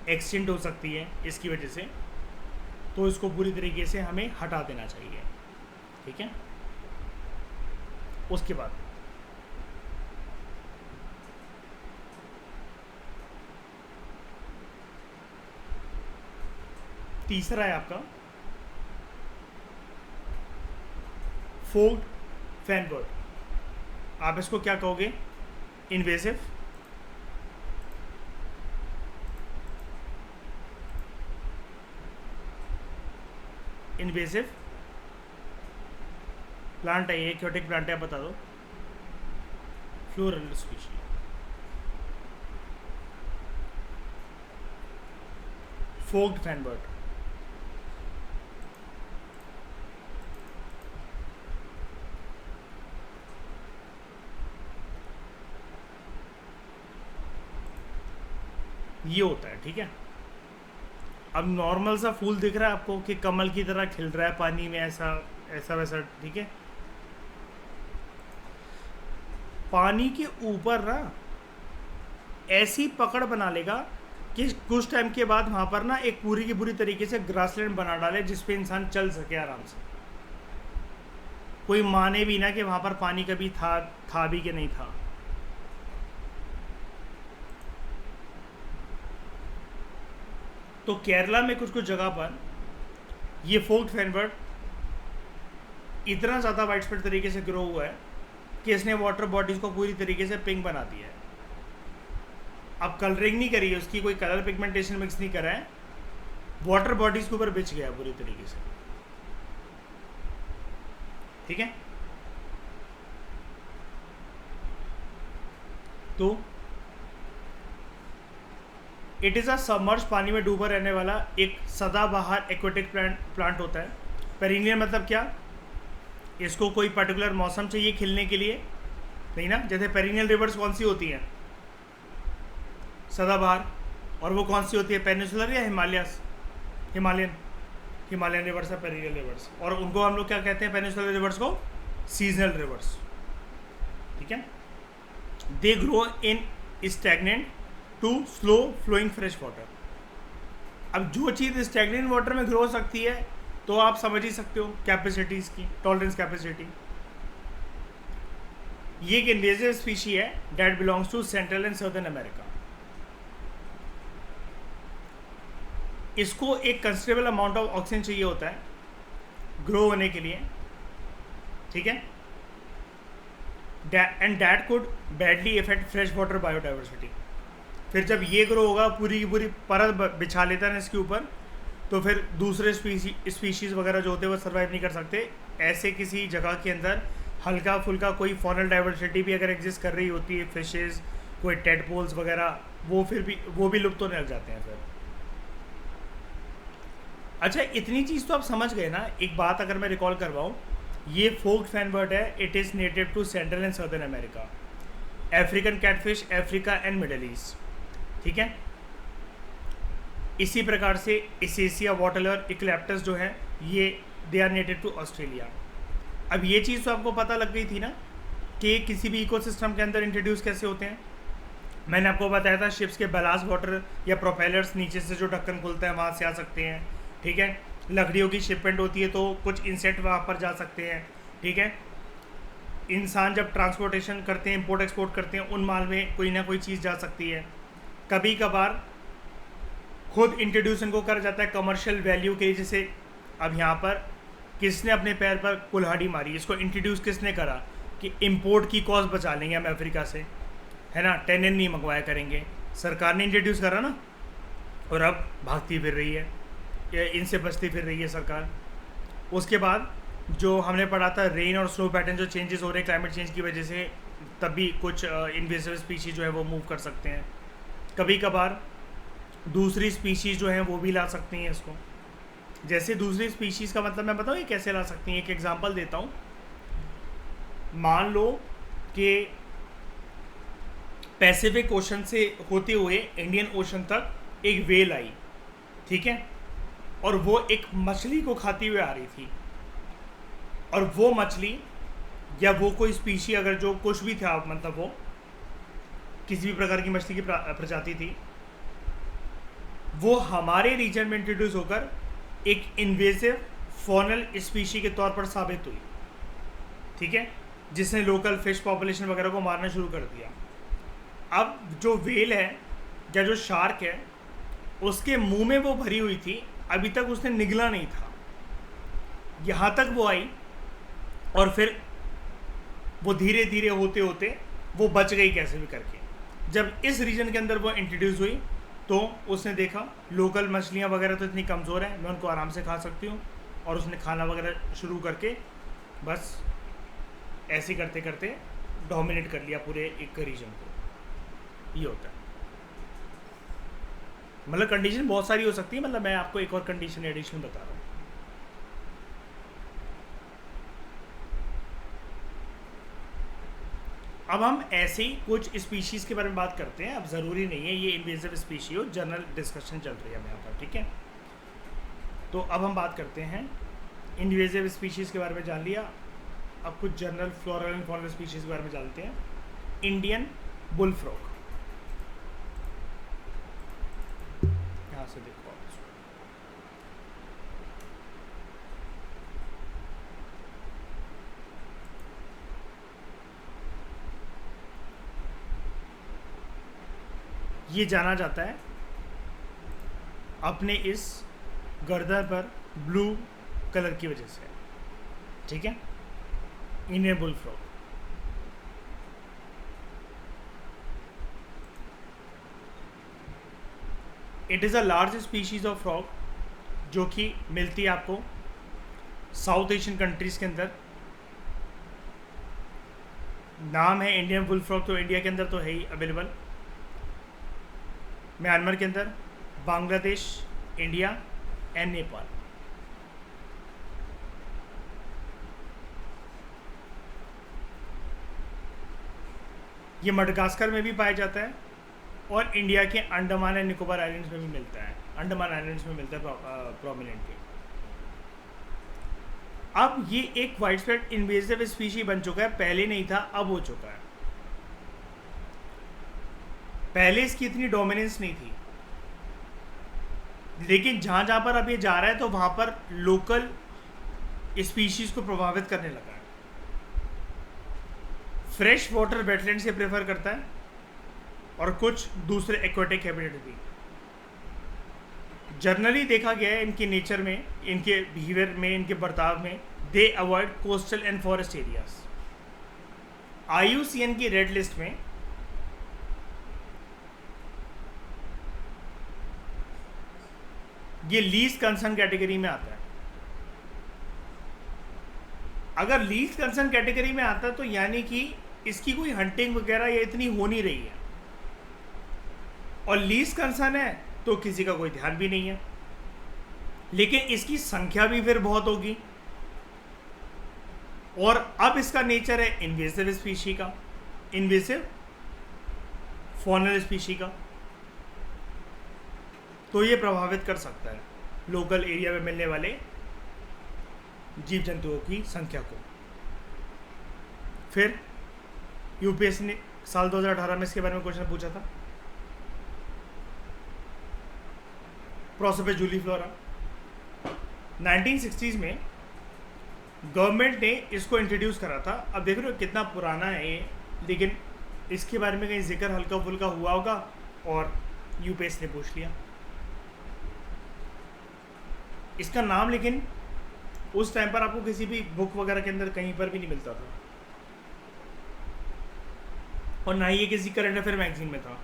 एक्सटिंक्ट हो सकती है इसकी वजह से, तो इसको पूरी तरीके से हमें हटा देना चाहिए। ठीक है, उसके बाद तीसरा है आपका फोग्ड फैनबर्ड। आप इसको क्या कहोगे? इन्वेसिव, इन्वेसिव प्लांट है, ये एक्योटिक प्लांट है, बता दो। फ्लोरल स्पीशीज, फोग्ड फैनबर्ड। ये होता है, ठीक है। अब नॉर्मल सा फूल दिख रहा है आपको कि कमल की तरह खिल रहा है पानी में, ऐसा ऐसा वैसा, ठीक है। पानी के ऊपर ना ऐसी पकड़ बना लेगा कि कुछ टाइम के बाद वहाँ पर ना एक पूरी की पूरी तरीके से ग्रासलैंड बना डाले जिसपे इंसान चल सके आराम से, कोई माने भी ना कि वहाँ पर पानी कभी था भी कि नहीं था। तो केरला में कुछ कुछ जगह पर ये फोग्ड फैनबर्ड इतना ज़्यादा वाइड स्प्रेड तरीके से ग्रो हुआ है कि इसने वाटर बॉडीज़ को पूरी तरीके से पिंक बना दिया है। अब कलरिंग नहीं करी है उसकी, कोई कलर पिगमेंटेशन मिक्स नहीं करा है, वाटर बॉडीज़ के ऊपर बिछ गया पूरी तरीके से, ठीक है। तो इट इज़ अ सबमर्ज, पानी में डूबा रहने वाला एक सदाबहार एक्वेटिक प्लांट होता है। पेरिनियल मतलब क्या? इसको कोई पर्टिकुलर मौसम चाहिए खिलने के लिए नहीं ना। जैसे पेरिनियल रिवर्स कौन सी होती हैं? सदाबहार। और वो कौन सी होती है? पेनिनसुलर या हिमालयन रिवर्स है पेरिनियल रिवर्स। और उनको हम लोग क्या कहते हैं? पेनिनसुलर रिवर्स को सीजनल रिवर्स, ठीक है। They grow in stagnant to slow flowing fresh water. अब जो चीज़ स्टैग्नेंट वाटर में ग्रो हो सकती है तो आप समझ ही सकते हो कैपेसिटी इसकी, टॉलरेंस कैपेसिटी। ये एक इन्वेजिव स्पीशी है that belongs to central and southern America. इसको एक कंसिडरेबल अमाउंट ऑफ ऑक्सीजन चाहिए होता है ग्रो होने के लिए, ठीक है। And that could badly effect fresh water biodiversity. फिर जब ये ग्रो होगा, पूरी की पूरी परत बिछा लेता है ना इसके ऊपर, तो फिर दूसरे स्पीशीज़ वगैरह जो होते हैं वो सर्वाइव नहीं कर सकते। ऐसे किसी जगह के अंदर हल्का फुल्का कोई फॉनल डाइवर्सिटी भी अगर एग्जिस्ट कर रही होती है, फिशेज़, कोई टेडपोल्स वगैरह, वो भी लुप्त होने लग जाते हैं फिर। अच्छा, इतनी चीज़ तो आप समझ गए ना। एक बात अगर मैं रिकॉल करवाऊँ, ये फोग्ड फैनबर्ड है, it is native to central and southern America, African catfish, Africa and middle east, ठीक है। इसी प्रकार से एसेसिया वाटरलर इक्लेप्टस जो है ये they are native to Australia. अब ये चीज़ तो आपको पता लग गई थी ना कि किसी भी इकोसिस्टम के अंदर इंट्रोड्यूस कैसे होते हैं। मैंने आपको बताया था शिप्स के बलास्ट वाटर या प्रोपेलर्स नीचे से जो ढक्कन खुलता है वहाँ से आ सकते हैं, ठीक है। लकड़ियों की शिपमेंट होती है तो कुछ इंसेक्ट वहाँ पर जा सकते हैं, ठीक है। इंसान जब ट्रांसपोर्टेशन करते हैं, इम्पोर्ट एक्सपोर्ट करते हैं, उन माल में कोई ना कोई चीज़ जा सकती है। कभी कभार खुद इंट्रोड्यूस इनको करा जाता है कमर्शियल वैल्यू के लिए। जैसे अब यहाँ पर किसने अपने पैर पर कुल्हाड़ी मारी, इसको इंट्रोड्यूस किसने करा कि इंपोर्ट की कॉस्ट बचा लेंगे हम अफ्रीका से, है ना, टेनिन नहीं मंगवाया करेंगे। सरकार ने इंट्रोड्यूस करा ना, और अब भागती फिर रही है, इनसे बचती फिर रही है सरकार। उसके बाद जो हमने पढ़ा था रेन और स्नो पैटर्न जो चेंजेस हो रहे हैं क्लाइमेट चेंज की वजह से, तब भी कुछ इन्वेसिव स्पीशीज जो है वो मूव कर सकते हैं। कभी कभार दूसरी स्पीशीज़ जो हैं वो भी ला सकती हैं इसको। जैसे दूसरी स्पीशीज़ का मतलब मैं बताऊँ ये कैसे ला सकती हैं। एक एग्जांपल देता हूँ। मान लो कि पैसिफिक ओशन से होते हुए इंडियन ओशन तक एक वेल आई, ठीक है, और वो एक मछली को खाती हुए आ रही थी, और वो मछली या वो कोई स्पीशी अगर जो कुछ भी था, मतलब वो किसी भी प्रकार की मछली की प्रजाति थी, वो हमारे रीजन में इंट्रोड्यूस होकर एक इन्वेसिव फॉनल स्पीशी के तौर पर साबित हुई, ठीक है, जिसने लोकल फिश पॉपुलेशन वगैरह को मारना शुरू कर दिया। अब जो वेल है या जो शार्क है, उसके मुंह में वो भरी हुई थी, अभी तक उसने निगला नहीं था, यहाँ तक वो आई, और फिर वो धीरे धीरे होते होते वो बच गई कैसे भी करके। जब इस रीजन के अंदर वो इंट्रोड्यूस हुई तो उसने देखा लोकल मछलियाँ वगैरह तो इतनी कमज़ोर हैं, मैं उनको आराम से खा सकती हूँ, और उसने खाना वगैरह शुरू करके बस ऐसे करते करते डोमिनेट कर लिया पूरे एक रीजन को। ये होता है, मतलब कंडीशन बहुत सारी हो सकती है, मतलब मैं आपको एक और कंडीशन एडिशनल बता रहा हूँ। अब हम ऐसे ही कुछ स्पीशीज़ के बारे में बात करते हैं। अब ज़रूरी नहीं है ये इन्वेसिव स्पीशी हो, जनरल डिस्कशन चल रही है यहाँ पर, ठीक है। तो अब हम बात करते हैं इन्वेसिव स्पीशीज़ के बारे में जान लिया, अब कुछ general floral and faunal species के बारे में जानते हैं। इंडियन बुल फ्रॉग, यहाँ से देखो आप इसको। ये जाना जाता है अपने इस गर्दन पर ब्लू कलर की वजह से, ठीक है, Indian bull frog. It is a large species of frog जो कि मिलती है आपको साउथ एशियन कंट्रीज़ के अंदर। नाम है इंडियन बुल फ्रॉग, तो इंडिया के अंदर तो है ही अवेलेबल, म्यांमार के अंदर, बांग्लादेश, इंडिया एंड नेपाल। ये मडगास्कर में भी पाया जाता है और इंडिया के अंडमान एंड निकोबार आइलैंड्स में भी मिलता है, अंडमान आइलैंड्स में मिलता है प्रोमिनेंटली। अब ये एक वाइड स्प्रेड इन्वेसिव स्पीशी बन चुका है, पहले नहीं था, अब हो चुका है। पहले इसकी इतनी डोमिनेंस नहीं थी, लेकिन जहाँ जहाँ पर अब ये जा रहा है तो वहाँ पर लोकल स्पीशीज़ को प्रभावित करने लगा है। फ्रेश वाटर वेटलैंड से प्रेफर करता है और कुछ दूसरे एक्वेटिक हैबिटेट भी। जनरली देखा गया है इनके नेचर में, इनके बिहेवियर में, इनके बर्ताव में, दे avoid coastal and forest areas. IUCN की रेड लिस्ट में ये लीस्ट कंसर्न कैटेगरी में आता है। अगर लीस्ट कंसर्न कैटेगरी में आता है तो यानी कि इसकी कोई हंटिंग वगैरह या इतनी हो नहीं रही है, और लीस्ट कंसर्न है तो किसी का कोई ध्यान भी नहीं है, लेकिन इसकी संख्या भी फिर बहुत होगी। और अब इसका नेचर है इन्वेसिव स्पीशी का, इन्वेसिव फॉनल स्पीशी का, तो ये प्रभावित कर सकता है लोकल एरिया में मिलने वाले जीव जंतुओं की संख्या को। फिर यूपीएससी ने साल 2018 में इसके बारे में क्वेश्चन पूछा था, प्रोसोपिस जूलीफ्लोरा। 1960s में गवर्नमेंट ने इसको इंट्रोड्यूस करा था। अब देख रहे हो कितना पुराना है ये, लेकिन इसके बारे में कहीं जिक्र हल्का फुल्का हुआ होगा और यूपीएससी ने पूछ लिया इसका नाम, लेकिन उस टाइम पर आपको किसी भी बुक वगैरह के अंदर कहीं पर भी नहीं मिलता था, और ना ही ये किसी करंट अफेयर मैगजीन में था।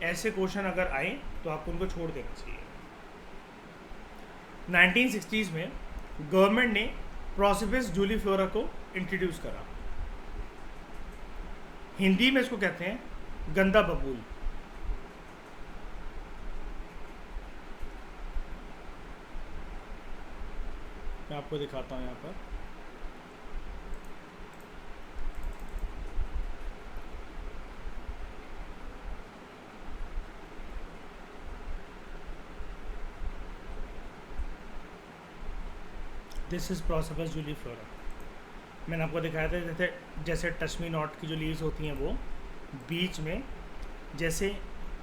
ऐसे क्वेश्चन अगर आए तो आपको उनको छोड़ देना चाहिए। 1960s में गवर्नमेंट ने प्रोसोपिस जूलीफ्लोरा को इंट्रोड्यूस करा। हिंदी में इसको कहते हैं गंदा बबूल। मैं आपको दिखाता हूँ यहाँ पर। This is prosopis juliflora. मैंने आपको दिखाया था जैसे जैसे टच मी नॉट की जो लीव्स होती हैं वो बीच में जैसे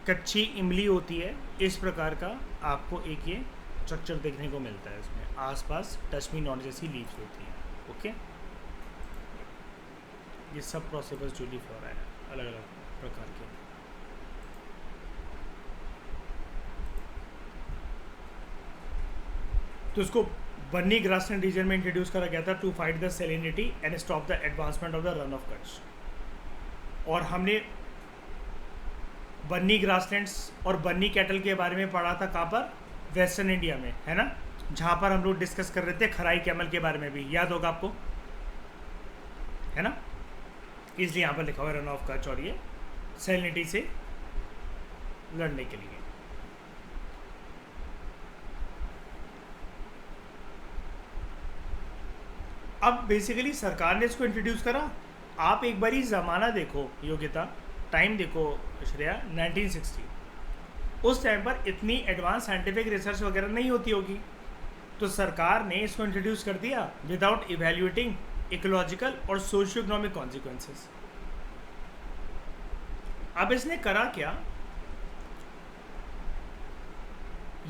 कच्ची इमली होती है, इस प्रकार का आपको एक ये स्ट्रक्चर देखने को मिलता है। इसमें आसपास टच मी नॉट जैसी लीव्स होती हैं। ओके, ये सब प्रोसोपस जूलीफ्लोरा है, अलग अलग प्रकार के। तो इसको बन्नी ग्रासलैंड रीजन में इंट्रोड्यूस करा गया था to fight the salinity and stop the advancement of the Rann of Kutch. और हमने बन्नी ग्रासलैंड्स और बन्नी कैटल के बारे में पढ़ा था कहाँ पर, वेस्टर्न इंडिया में, है ना, जहाँ पर हम लोग डिस्कस कर रहे थे खराई कैमल के बारे में भी, याद होगा आपको, है ना। इसलिए यहाँ पर लिखा हुआ है रन ऑफ कच्छ, और ये सेलिनिटी से लड़ने के लिए। अब बेसिकली सरकार ने इसको इंट्रोड्यूस करा। आप एक बारी ज़माना देखो, योग्यता टाइम देखो श्रेया, 1960, उस टाइम पर इतनी एडवांस साइंटिफिक रिसर्च वगैरह नहीं होती होगी, तो सरकार ने इसको इंट्रोड्यूस कर दिया विदाउट इवेल्युएटिंग इकोलॉजिकल और सोशियो इकोनॉमिक कॉन्सिक्वेंसेस। अब इसने करा क्या,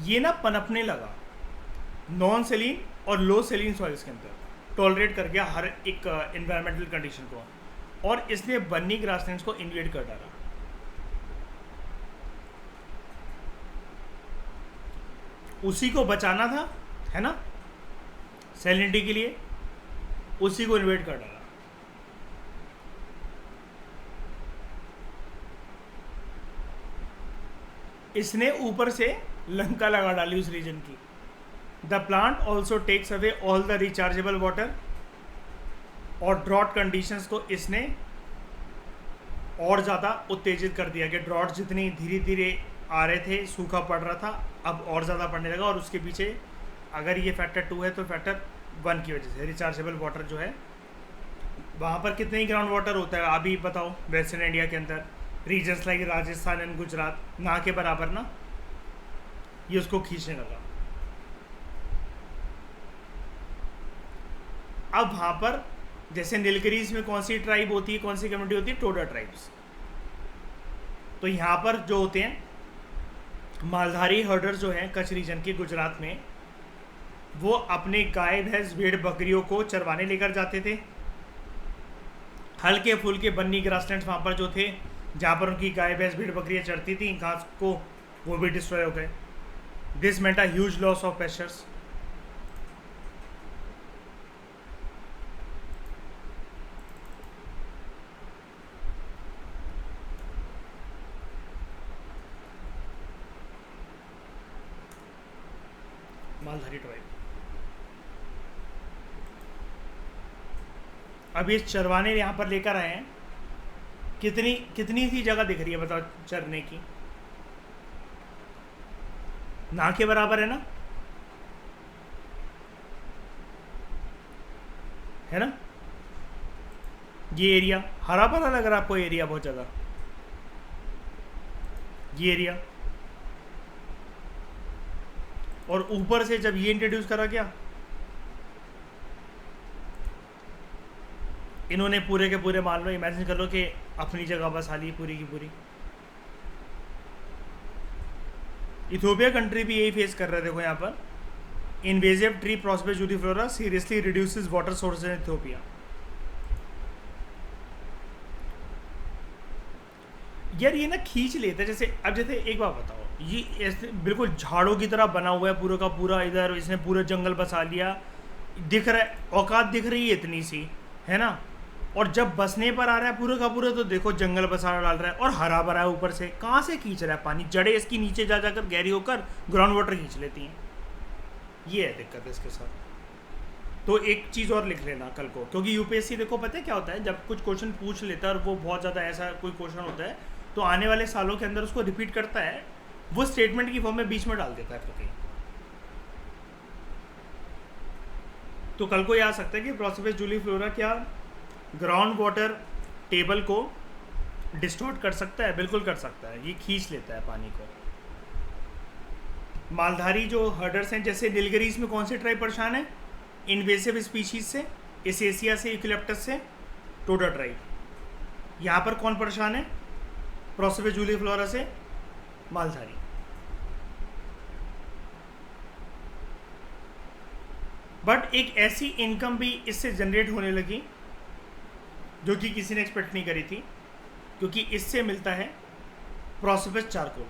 ये ना पनपने लगा नॉन सेलिन और लो सेलिन सॉइल्स के अंदर, टॉलरेट कर गया हर एक एनवायरमेंटल कंडीशन को, और इसने बन्नी ग्रासलैंड्स को इन्वेड कर डाला। उसी को बचाना था, है ना, सैलिनिटी के लिए, उसी को इन्वेड कर डाला। इसने ऊपर से लंका लगा डाली उस रीजन की। The plant also takes away all the rechargeable water, और ड्रॉट कंडीशंस को इसने और ज़्यादा उत्तेजित कर दिया कि ड्रॉट जितनी धीरे धीरे आ रहे थे, सूखा पड़ रहा था, अब और ज़्यादा पड़ने लगा। और उसके पीछे अगर ये फैक्टर 2 है तो फैक्टर 1 की वजह से रिचार्जेबल वाटर जो है, वहाँ पर कितने ही ग्राउंड वाटर होता है अभी बताओ वेस्टर्न इंडिया के अंदर, regions like Rajasthan and Gujarat, ना के बराबर ना, ये उसको खींचने लगा। अब वहाँ पर जैसे नीलगिरीज में कौन सी ट्राइब होती है, कौन सी कम्युनिटी होती है, टोडा ट्राइब्स। तो यहाँ पर जो होते हैं मालधारी हर्डर्स जो हैं कच्छ रीजन के गुजरात में, वो अपने गाय भैंस भेड़ बकरियों को चरवाने लेकर जाते थे। हल्के फुल्के बन्नी ग्रासलैंड्स वहाँ पर जो थे, जहाँ पर उनकी गाय भैंस भेड़ बकरियाँ चरती थी, घास को, वो भी डिस्ट्रॉय हो गए। This meant a huge loss of pastures. Maldhari tribe अब ये चरवाने यहाँ पर लेकर आए हैं। कितनी कितनी सी जगह दिख रही है बताओ चरने की, ना के बराबर है ना, है ना। ये एरिया हरा भरा लग रहा है आपको, एरिया बहुत ज़्यादा, ये एरिया। और ऊपर से जब ये इंट्रोड्यूस करा गया, इन्होंने पूरे के पूरे, मान लो इमेजिन कर लो कि अपनी जगह बसा ली पूरी की पूरी। इथियोपिया कंट्री भी यही फेस कर रहे, देखो यहाँ पर invasive tree prosopis juliflora seriously reduces water sources in Ethiopia. यार ये ना खींच लेते हैं, जैसे अब जैसे एक बात बताओ, ये ऐसे बिल्कुल झाड़ों की तरह बना हुआ है पूरा का पूरा, इधर इसने पूरा जंगल बसा लिया, दिख रहा है, औकात दिख रही है इतनी सी, है ना। और जब बसने पर आ रहा है पूरा का पूरा, तो देखो जंगल बसा डाल रहा है और हरा भरा है ऊपर से, कहाँ से खींच रहा है पानी, जड़ें इसकी नीचे जा जाकर गहरी होकर ग्राउंड वाटर खींच लेती हैं। ये है दिक्कत इसके साथ। तो एक चीज़ और लिख लेना कल को, क्योंकि यूपीएससी देखो पता है क्या होता है, जब कुछ क्वेश्चन पूछ लेता है और वो बहुत ज़्यादा ऐसा कोई क्वेश्चन होता है, तो आने वाले सालों के अंदर उसको रिपीट करता है, वो स्टेटमेंट की फॉर्म में बीच में डाल देता है फिर कहीं। तो कल को ये आ सकता है कि प्रोसोपस जूलीफ्लोरा क्या ग्राउंड वाटर टेबल को डिस्टॉर्ट कर सकता है, बिल्कुल कर सकता है, ये खींच लेता है पानी को। मालधारी जो हर्डर्स हैं, जैसे नीलगिरीज में कौन सी ट्राइब परेशान है, इन्वेसिव स्पीशीज से, एसेसिया से, यूकेलिप्टस से, टोडा ट्राइब। यहाँ पर कौन परेशान है? प्रोसोपिस जूलीफ्लोरा से मालधारी। बट एक ऐसी इनकम भी इससे जनरेट होने लगी जो कि किसी ने एक्सपेक्ट नहीं करी थी, क्योंकि इससे मिलता है प्रोसोपिस चारकोल।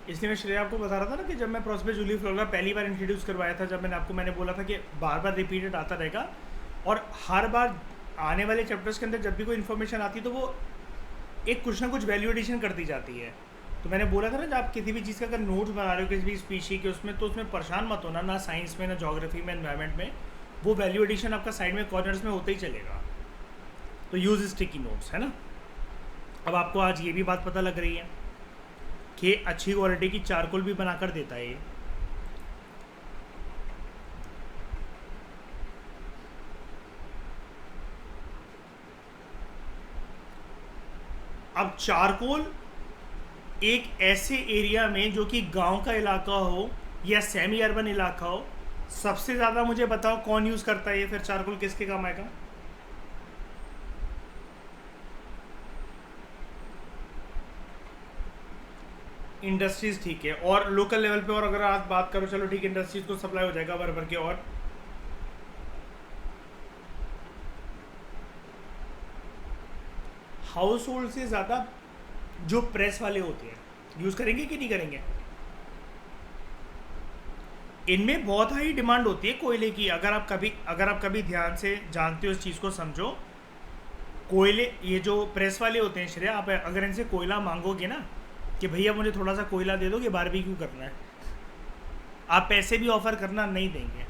इसलिए मैं श्रेया आपको बता रहा था ना कि जब मैं प्रोसोपिस जूलीफ्लोरा पहली बार इंट्रोड्यूस करवाया था, जब मैंने बोला था कि बार बार रिपीटेड आता रहेगा और हर बार आने वाले चैप्टर्स के अंदर जब भी कोई इन्फॉर्मेशन आती है तो वो एक कुछ ना कुछ वैल्यू एडिशन करती जाती है। तो मैंने बोला था ना, जब आप किसी भी चीज़ का अगर नोट्स बना रहे हो किसी भी स्पीशी के उसमें, तो उसमें परेशान मत होना, ना साइंस में, ना जोग्राफी में, एनवायरमेंट में। वो वैल्यू एडिशन आपका साइड में कॉर्नर्स में होता ही चलेगा। तो यूज़ स्टिकी नोट्स, है ना। अब आपको आज ये भी बात पता लग रही है कि अच्छी क्वालिटी की चारकोल भी बनाकर देता है ये। अब चारकोल एक ऐसे एरिया में जो कि गांव का इलाका हो या सेमी अर्बन इलाका हो, सबसे ज़्यादा मुझे बताओ कौन यूज़ करता है ये? फिर चारकोल किसके काम आएगा? इंडस्ट्रीज, ठीक है। और लोकल लेवल पे, और अगर आप बात करो, चलो ठीक है, इंडस्ट्रीज को सप्लाई हो जाएगा भर भर के। और हाउस होल्ड से ज़्यादा जो प्रेस वाले होते हैं यूज़ करेंगे कि नहीं करेंगे? इनमें बहुत हाई डिमांड होती है कोयले की। अगर आप कभी ध्यान से जानते हो इस चीज़ को, समझो। कोयले, ये जो प्रेस वाले होते हैं श्रेया, आप अगर इनसे कोयला मांगोगे ना कि भैया मुझे थोड़ा सा कोयला दे दो कि बारबेक्यू करना है, आप पैसे भी ऑफर करना नहीं देंगे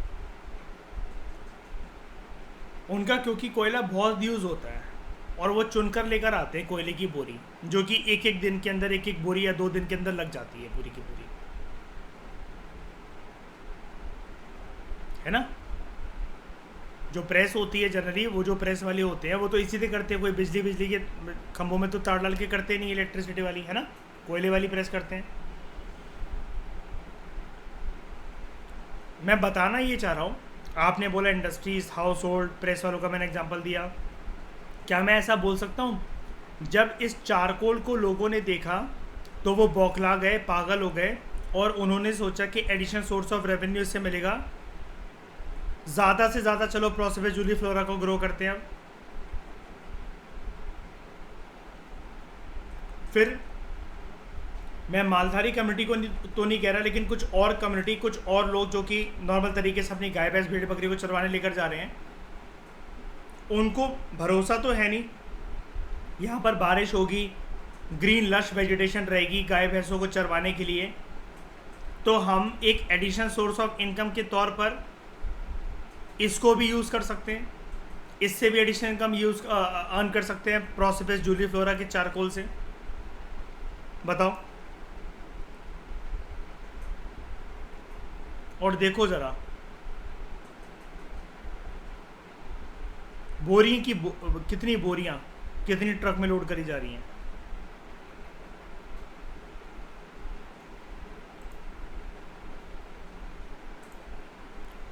उनका, क्योंकि कोयला बहुत यूज़ होता है और वो चुनकर लेकर आते हैं कोयले की बोरी, जो कि एक एक दिन के अंदर, एक एक बोरी या 2 दिन के अंदर लग जाती है पूरी की पूरी, है ना। जो प्रेस होती है जनरली, वो जो प्रेस वाले होते हैं वो तो इसी से करते हैं। कोई बिजली के खंभों में तो तार डाल के करते नहीं, इलेक्ट्रिसिटी वाली, है ना। कोयले वाली प्रेस करते हैं। मैं बताना ये चाह रहा हूँ, आपने बोला इंडस्ट्रीज, हाउस होल्ड, प्रेस वालों का मैंने एग्जांपल दिया। क्या मैं ऐसा बोल सकता हूँ, जब इस चारकोल को लोगों ने देखा तो वो बौखला गए, पागल हो गए, और उन्होंने सोचा कि एडिशनल सोर्स ऑफ रेवेन्यू इससे मिलेगा, ज़्यादा से ज़्यादा चलो प्रोसोपिस जूलीफ्लोरा को ग्रो करते हैं। फिर मैं मालधारी कम्युनिटी को तो नहीं कह रहा, लेकिन कुछ और कम्युनिटी, कुछ और लोग जो कि नॉर्मल तरीके से अपनी गाय भैंस भेड़ बकरी को चरवाने लेकर जा रहे हैं, उनको भरोसा तो है नहीं यहाँ पर बारिश होगी, ग्रीन लश वेजिटेशन रहेगी गाय भैंसों को चरवाने के लिए, तो हम एक एडिशनल सोर्स ऑफ इनकम के तौर पर इसको भी यूज़ कर सकते हैं, इससे भी एडिशनल इनकम अर्न कर सकते हैं प्रोसोपिस जूलीफ्लोरा के चारकोल से। बताओ। और देखो ज़रा, बोरी की कितनी बोरियां, कितनी ट्रक में लोड करी जा रही हैं।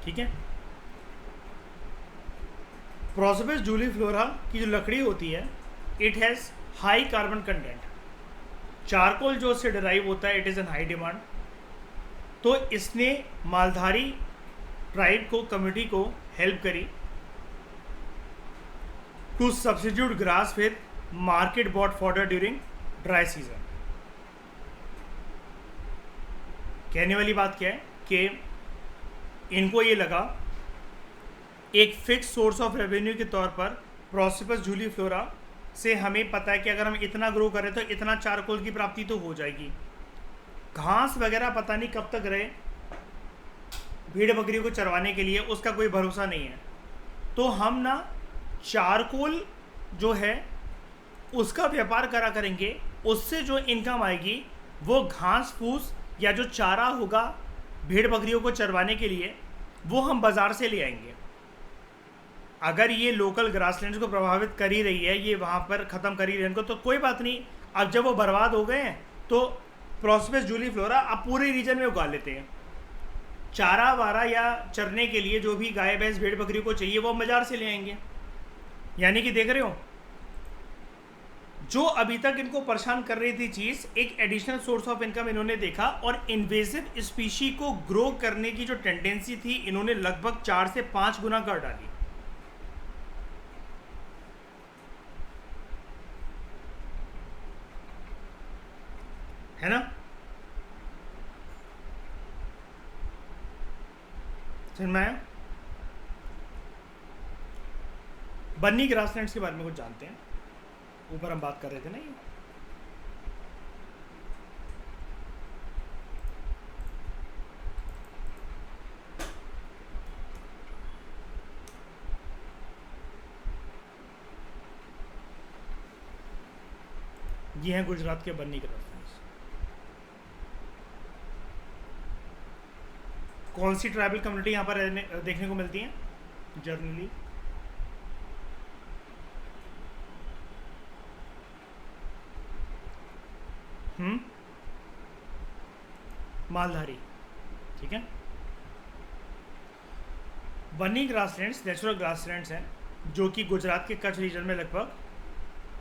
ठीक है। प्रोसोपिस जूलीफ्लोरा की जो लकड़ी होती है, it has high carbon content. Charcoal जो उससे डिराइव होता है, it is an high demand. तो इसने मालधारी ट्राइब को, कम्युनिटी को हेल्प करी to substitute grass with market bought fodder during dry season. कहने वाली बात क्या है कि इनको ये लगा एक फिक्स सोर्स ऑफ रेवेन्यू के तौर पर प्रोसोपिस जूलीफ्लोरा से हमें पता है कि अगर हम इतना ग्रो करें तो इतना चारकोल की प्राप्ति तो हो जाएगी। घास वगैरह पता नहीं कब तक रहे भेड़ बकरी को चरवाने के लिए, उसका कोई भरोसा नहीं है। तो हम ना चारकोल जो है उसका व्यापार करा करेंगे, उससे जो इनकम आएगी वो घास फूस या जो चारा होगा भेड़ बकरियों को चरवाने के लिए वो हम बाज़ार से ले आएंगे। अगर ये लोकल ग्रासलैंड्स को प्रभावित कर ही रही है, ये वहाँ पर ख़त्म कर ही रही है इनको, तो कोई बात नहीं। अब जब वो बर्बाद हो गए हैं तो प्रोस्पेस जूलीफ्लोरा अब पूरे रीजन में उगा लेते हैं। चारा वारा या चरने के लिए जो भी गाय भैंस भेड़ बकरी को चाहिए वो हम बाजार से ले आएंगे। यानी कि देख रहे हो, जो अभी तक इनको परेशान कर रही थी चीज़, एक एडिशनल सोर्स ऑफ इनकम इन्होंने देखा, और इन्वेसिव स्पीशी को ग्रो करने की जो टेंडेंसी थी इन्होंने लगभग 4 से 5 गुना कर डाली। है ना? समझ में आया? बन्नी ग्रासलैंड्स के बारे में कुछ जानते हैं? ऊपर हम बात कर रहे थे ना, ये हैं गुजरात के बन्नी ग्रासलैंड्स। कौन सी ट्राइबल कम्युनिटी यहाँ पर देखने को मिलती है जनरली? मालधारी। ठीक है। बन्नी ग्रासलैंड्स नेचुरल ग्रासलैंड्स हैं जो कि गुजरात के कच्छ रीजन में लगभग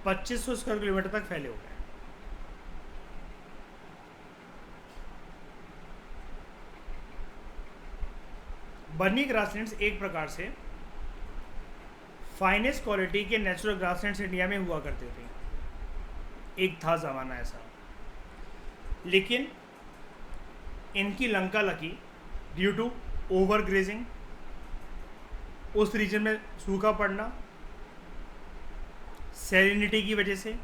2500 स्क्वायर किलोमीटर तक फैले हुए हैं। बन्नी ग्रासलैंड्स एक प्रकार से फाइनेस्ट क्वालिटी के नेचुरल ग्रासलैंड्स इंडिया में हुआ करते थे, एक था ज़माना ऐसा। लेकिन इनकी लंका लगी ड्यू टू ओवर ग्रेजिंग, उस रीजन में सूखा पड़ना, सैलिनिटी की वजह से,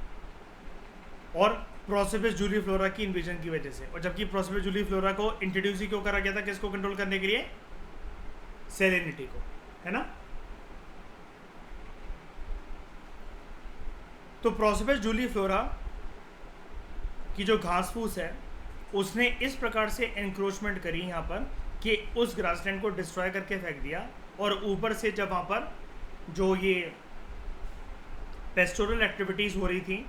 और प्रोसोपिस जूलीफ्लोरा की इन्वेजन की वजह से। और जबकि प्रोसोपिस जूलीफ्लोरा को इंट्रोड्यूस ही क्यों करा गया था, किसको कंट्रोल करने के लिए? सैलिनिटी को, है ना? तो प्रोसोपिस जूलीफ्लोरा की जो घास फूस है उसने इस प्रकार से एनक्रोचमेंट करी यहाँ पर कि उस ग्रासलैंड को डिस्ट्रॉय करके फेंक दिया। और ऊपर से जब वहाँ पर जो ये पेस्टोरल एक्टिविटीज़ हो रही थी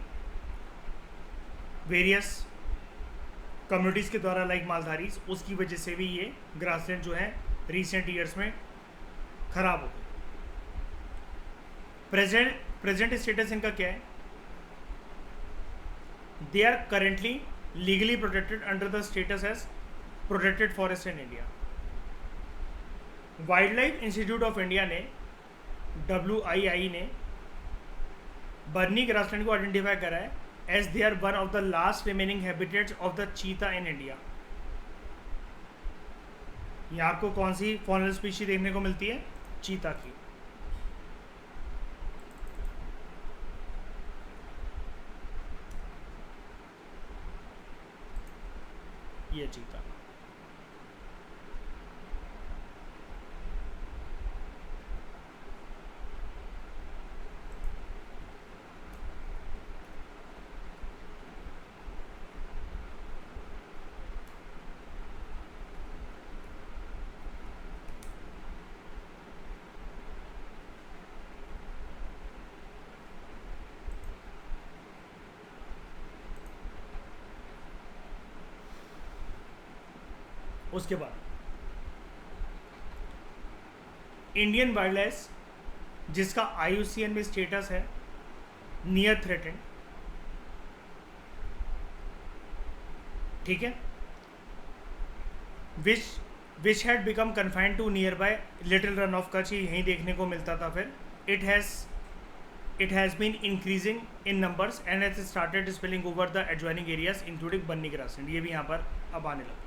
वेरियस कम्युनिटीज़ के द्वारा लाइक मालधारीज, उसकी वजह से भी ये ग्रासलैंड जो है रिसेंट ईयर्स में ख़राब हो गई। प्रेजेंट स्टेटस इनका क्या है? They are currently legally protected under the status as protected forest in India. Wildlife institute of India ने, WII ने, बर्नी ग्रासलैंड को आइडेंटिफाई करा है as they are one of the last remaining habitats of the cheetah in India. यहाँ आपको कौन सी faunal species देखने को मिलती है? चीता की। ये चीता। उसके बाद इंडियन वाइल्ड लाइफ जिसका IUCN में स्टेटस है नियर थ्रेटेंड, ठीक है, which had become confined to nearby little Rann of Kutch, यहीं देखने को मिलता था। फिर it has been increasing in numbers and has started spilling over the adjoining areas including Banni grassland. ये भी यहाँ पर अब आने लगा।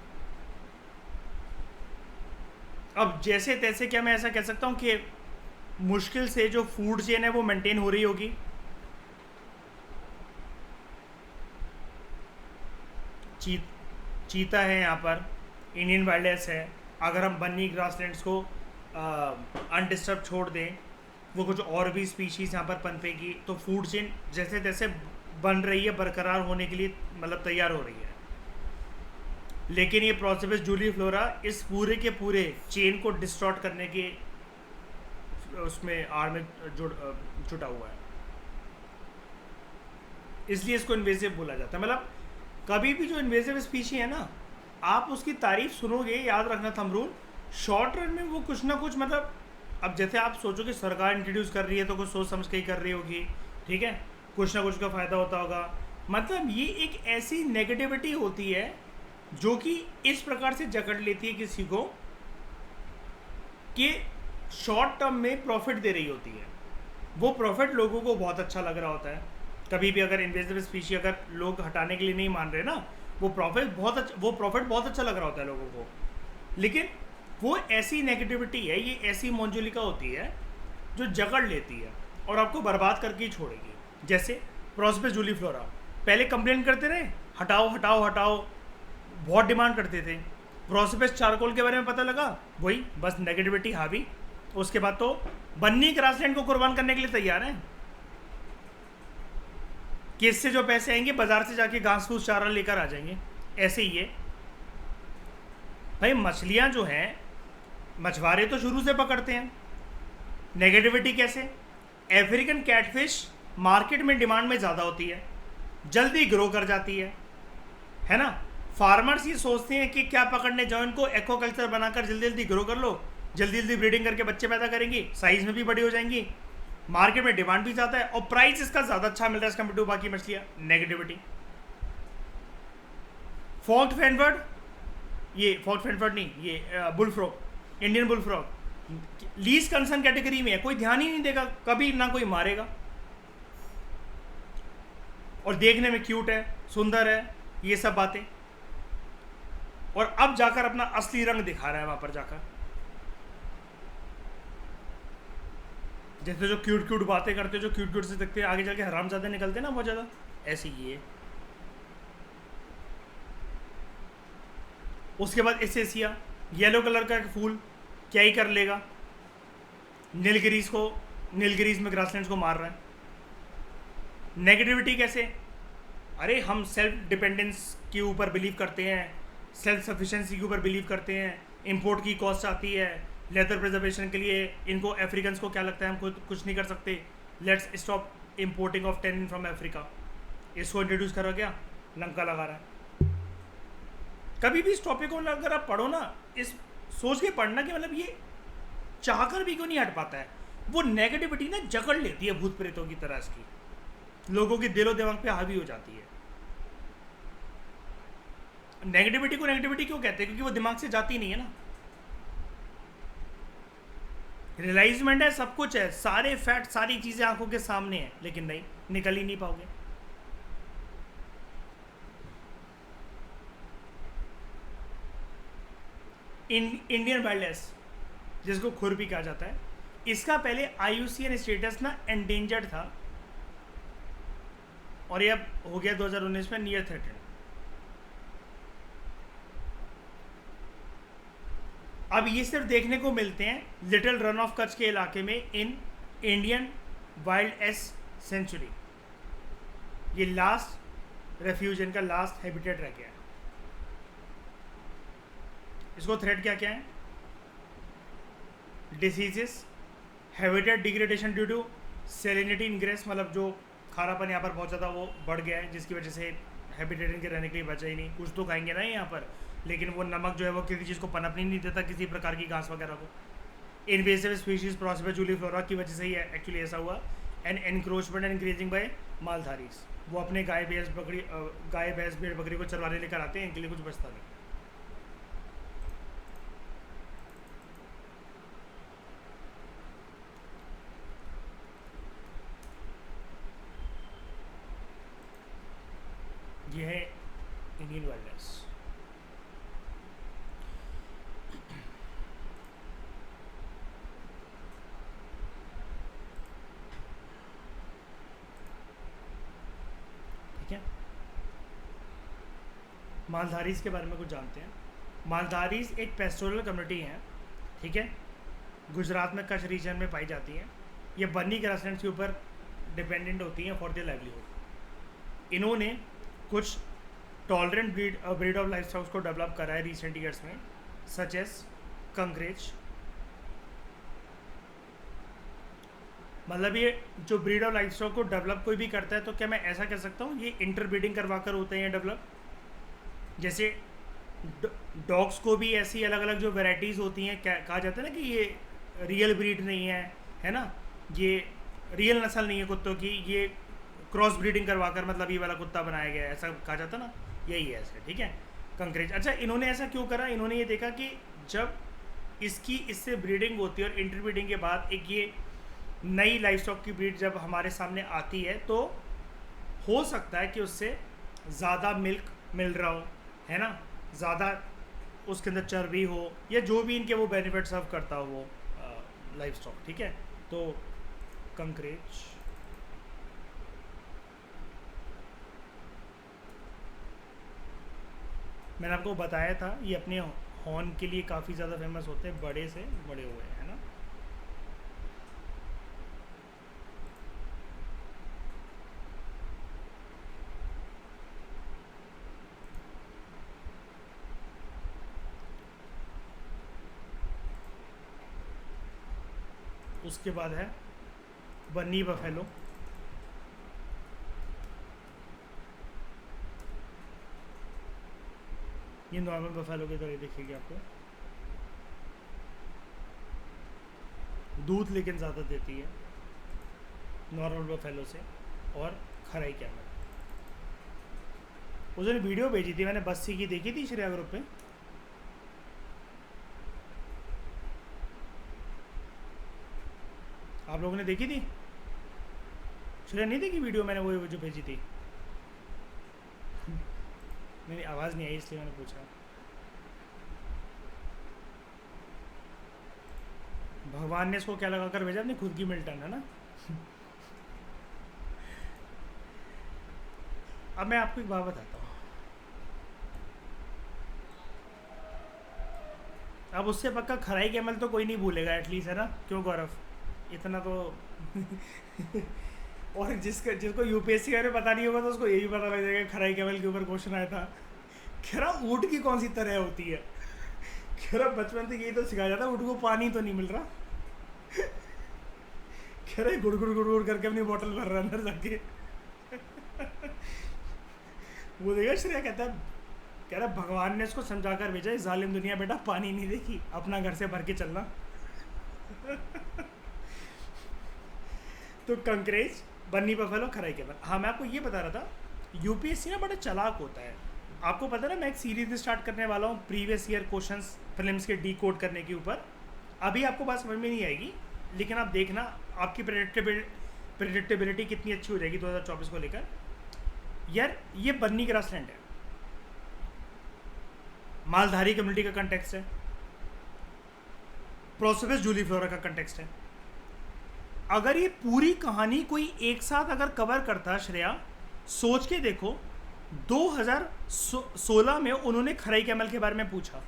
अब जैसे तैसे क्या मैं ऐसा कह सकता हूँ कि मुश्किल से जो फूड चेन है वो मेंटेन हो रही होगी। चीता है यहाँ पर, इंडियन वाइल्ड लाइफ है। अगर हम बन्नी ग्रासलैंड्स को अनडिस्टर्ब छोड़ दें, वो कुछ और भी स्पीशीज़ यहाँ पर पनपेगी, तो फूड चेन जैसे तैसे बन रही है, बरकरार होने के लिए मतलब तैयार हो रही है। लेकिन ये प्रोसेपिस जूलीफ्लोरा इस पूरे के पूरे चेन को डिस्टॉर्ट करने के उसमें आड़ में जुटा हुआ है, इसलिए इसको इन्वेजिव बोला जाता है। मतलब कभी भी जो इन्वेजिव स्पीशी है ना, आप उसकी तारीफ सुनोगे, याद रखना थंब रूल, शॉर्ट रन में वो कुछ ना कुछ, मतलब अब जैसे आप सोचो कि सरकार इंट्रोड्यूस कर रही है तो कुछ सोच समझ के ही कर रही होगी, ठीक है, कुछ ना कुछ का फ़ायदा होता होगा। मतलब ये एक ऐसी नेगेटिविटी होती है जो कि इस प्रकार से जकड़ लेती है किसी को कि शॉर्ट टर्म में प्रॉफिट दे रही होती है। वो प्रॉफिट लोगों को बहुत अच्छा लग रहा होता है। कभी भी अगर इन्वेजिव स्पीशी अगर लोग हटाने के लिए नहीं मान रहे ना, वो प्रॉफिट बहुत अच्छा लग रहा होता है लोगों को, लेकिन वो ऐसी नेगेटिविटी है, ये ऐसी मंजुलिका होती है जो जकड़ लेती है और आपको बर्बाद करके ही छोड़ेगी। जैसे प्रोसेपिस जूलीफ्लोरा, पहले कंप्लेन करते रहे हटाओ हटाओ हटाओ, बहुत डिमांड करते थे। प्रोसेपिस चारकोल के बारे में पता लगा, वही बस नेगेटिविटी हावी। उसके बाद तो बन्नी ग्रासलैंड को कुर्बान करने के लिए तैयार हैं कि इससे जो पैसे आएंगे बाजार से जाके घास फूस चारा लेकर आ जाएंगे। ऐसे ही है भाई, मछलियां जो हैं, मछुआरे तो शुरू से पकड़ते हैं। नेगेटिविटी कैसे? अफ्रीकन कैटफिश मार्केट में डिमांड में ज़्यादा होती है, जल्दी ग्रो कर जाती है ना। फार्मर्स ये सोचते हैं कि क्या पकड़ने जाओ, इनको एक्वाकल्चर बनाकर जल्दी जल्दी ग्रो कर लो, जल्दी जल्दी ब्रीडिंग करके बच्चे पैदा करेंगी, साइज में भी बड़ी हो जाएंगी, मार्केट में डिमांड भी ज़्यादा है और प्राइस इसका ज़्यादा अच्छा मिल रहा है कंपेयर टू बाकी मछलियाँ। नेगेटिविटी। फॉक्ड फैनवर्ड, ये फॉक्ड फैनवर्ड नहीं, ये bullfrog, Indian bullfrog lease concern category में है, कोई ध्यान ही नहीं देगा, कभी ना कोई मारेगा, और देखने में क्यूट है, सुंदर है, ये सब बातें, और अब जाकर अपना असली रंग दिखा रहा है वहां पर जाकर। जैसे जो क्यूट क्यूट बातें करते, जो क्यूट क्यूट से दिखते हैं, आगे जाके हरामजादे निकलते हैं ना बहुत ज़्यादा, ऐसे ही है। उसके बाद एसेसिया, येलो कलर का एक फूल, क्या ही कर लेगा, नीलगिरीज में ग्रासलैंड्स को मार रहा है। नेगेटिविटी कैसे? अरे हम सेल्फ डिपेंडेंस के ऊपर बिलीव करते हैं, सेल्फ सफिशेंसी के ऊपर बिलीव करते हैं, इंपोर्ट की कॉस्ट आती है लेदर प्रिजर्वेशन के लिए, इनको अफ्रीकन्स को क्या लगता है हम खुद कुछ नहीं कर सकते, let's stop importing of tannin from Africa. इसको इंट्रोड्यूस करो, क्या लंका लगा रहा है। कभी भी इस टॉपिक को अगर आप पढ़ो ना, इस सोच के पढ़ना कि मतलब ये चाहकर भी क्यों नहीं हट पाता है। वो नेगेटिविटी ना जकड़ लेती है भूत प्रेतों की तरह, इसकी लोगों के दिलो दिमाग पे हावी हो जाती है। नेगेटिविटी को नेगेटिविटी क्यों कहते हैं? क्योंकि वो दिमाग से जाती नहीं है ना। रियलाइजमेंट है, सब कुछ है, सारे फैक्ट, सारी चीजें आंखों के सामने है, लेकिन नहीं, निकल ही नहीं पाओगे। इंडियन वाइल्डलाइफ, जिसको खुरपी कहा जाता है, इसका पहले IUCN स्टेटस ना एंडेंजर्ड था, और ये अब हो गया 2019 में नियर थ्रेटेड। अब ये सिर्फ देखने को मिलते हैं लिटिल रन ऑफ कच्छ के इलाके में इन इंडियन वाइल्ड एस सेंचुरी। ये लास्ट रेफ्यूज, इनका लास्ट हैबिटेट रह गया है। इसको थ्रेट क्या क्या है? Diseases, habitat degradation due to salinity ingress, मतलब जो खारापन यहाँ पर बहुत ज़्यादा वो बढ़ गया है, जिसकी वजह से हैबिटेट इनके रहने के लिए बचा ही नहीं। कुछ तो खाएंगे ना यहाँ पर, लेकिन वो नमक जो है वो किसी चीज़ को पनपने नहीं देता, किसी प्रकार की घास वगैरह को। इन्वेसिव स्पीशीज प्रोसेपिस जूलीफ्लोरा की वजह से ही एक्चुअली ऐसा हुआ। And encroachment and increasing by Maldharis, वो अपने गाय भैंस भेड़ बकरी को चरवाने लेकर आते हैं, इनके लिए कुछ बचता नहीं। ये है इंडियन वाइल्डलाइफ। ठीक है, मालधारीज के बारे में कुछ जानते हैं। मालधारीज एक पेस्टोरल कम्युनिटी है, ठीक है, गुजरात में कच्छ रीजन में पाई जाती है। ये बन्नी ग्रासलैंड्स के ऊपर डिपेंडेंट होती हैं फॉर देयर लाइवलीहुड। इन्होंने कुछ tolerant breed of life stocks को डेवलप करा है रिसेंट ईयर्स में, सच एज कंकरेज। मतलब ये जो ब्रीड ऑफ लाइफ स्टॉक को डेवलप कोई भी करता है तो क्या मैं ऐसा कह सकता हूँ ये इंटरब्रीडिंग करवा कर होते हैं डेवलप। जैसे डॉग्स को भी ऐसी अलग अलग जो वैरायटीज़ होती हैं, क्या कहा जाता है ना कि ये रियल ब्रीड नहीं है ना, ये रियल नस्ल नहीं है कुत्तों की, ये क्रॉस ब्रीडिंग करवा कर मतलब ये वाला कुत्ता बनाया गया है, ऐसा कहा जाता ना, यही है ऐसा, ठीक है। कंकरेज, अच्छा इन्होंने ऐसा क्यों करा, इन्होंने ये देखा कि जब इससे ब्रीडिंग होती है और इंटरब्रीडिंग के बाद एक ये नई लाइफ स्टॉक की ब्रीड जब हमारे सामने आती है तो हो सकता है कि उससे ज़्यादा मिल्क मिल रहा हो, है ना, ज़्यादा उसके अंदर चर्बी हो या जो भी इनके वो बेनिफिट सर्व करता हो वो लाइफ स्टॉक, ठीक है। तो कंकरेज मैंने आपको बताया था ये अपने हॉर्न के लिए काफ़ी ज़्यादा फेमस होते हैं, बड़े से बड़े हुए हैं ना। उसके बाद है बन्नी बफेलो, ये नॉर्मल बफेलो की तरह दिखेगी आपको, दूध लेकिन ज़्यादा देती है नॉर्मल बफेलो से। और खराई कैमल, उसने वीडियो भेजी थी मैंने बस्सी की, देखी थी श्रेया ग्रुप पे, आप लोगों ने देखी थी? श्रेया नहीं देखी वीडियो मैंने वो जो भेजी थी? मेरी आवाज़ नहीं आई इसलिए मैंने पूछा। भगवान ने इसको क्या लगा कर भेजा, अपनी खुद की मिल्टन, है ना। अब मैं आपको एक बात बताता हूँ, अब उससे पक्का खराई कैमल तो कोई नहीं भूलेगा एटलीस्ट, है ना, क्यों गौरव, इतना तो। और जिसको यूपीएससी का पता नहीं होगा तो उसको ये भी पता लग जाएगा खराई कैमल के ऊपर क्वेश्चन आया था। खरा ऊँट की कौन सी तरह होती है, खरा बचपन से यही तो सिखाया जाता है, ऊँट को पानी तो नहीं मिल रहा, खरा गुड़ गुड़ गुड़ गुड़ करके अपनी बोतल भर रहा अंदर जाके। वो देखा श्रेया कहता है, कह रहा भगवान ने इसको समझा कर भेजा, जालिम दुनिया बेटा पानी नहीं देखी, अपना घर से भर के चलना। तो कंकरेज, बन्नी बफेलो, खराई कैमल। हाँ मैं आपको ये बता रहा था, यूपीएससी ना बड़ा चालाक होता है, आपको पता है ना, मैं एक सीरीज स्टार्ट करने वाला हूँ प्रीवियस ईयर क्वेश्चंस फिल्म्स के डी कोड करने के ऊपर। अभी आपको बात समझ में नहीं आएगी, लेकिन आप देखना आपकी प्रेडिक्टेबिलिटी कितनी अच्छी हो जाएगी 2024 को लेकर। यार ये बन्नी ग्रासलैंड है, मालधारी कम्युनिटी का कंटेक्स्ट है, प्रोसोपिस जूलीफ्लोरा का कंटेक्स्ट है। अगर ये पूरी कहानी कोई एक साथ अगर कवर करता, श्रेया सोच के देखो, 2016 में उन्होंने खराई कैमल के बारे में पूछा,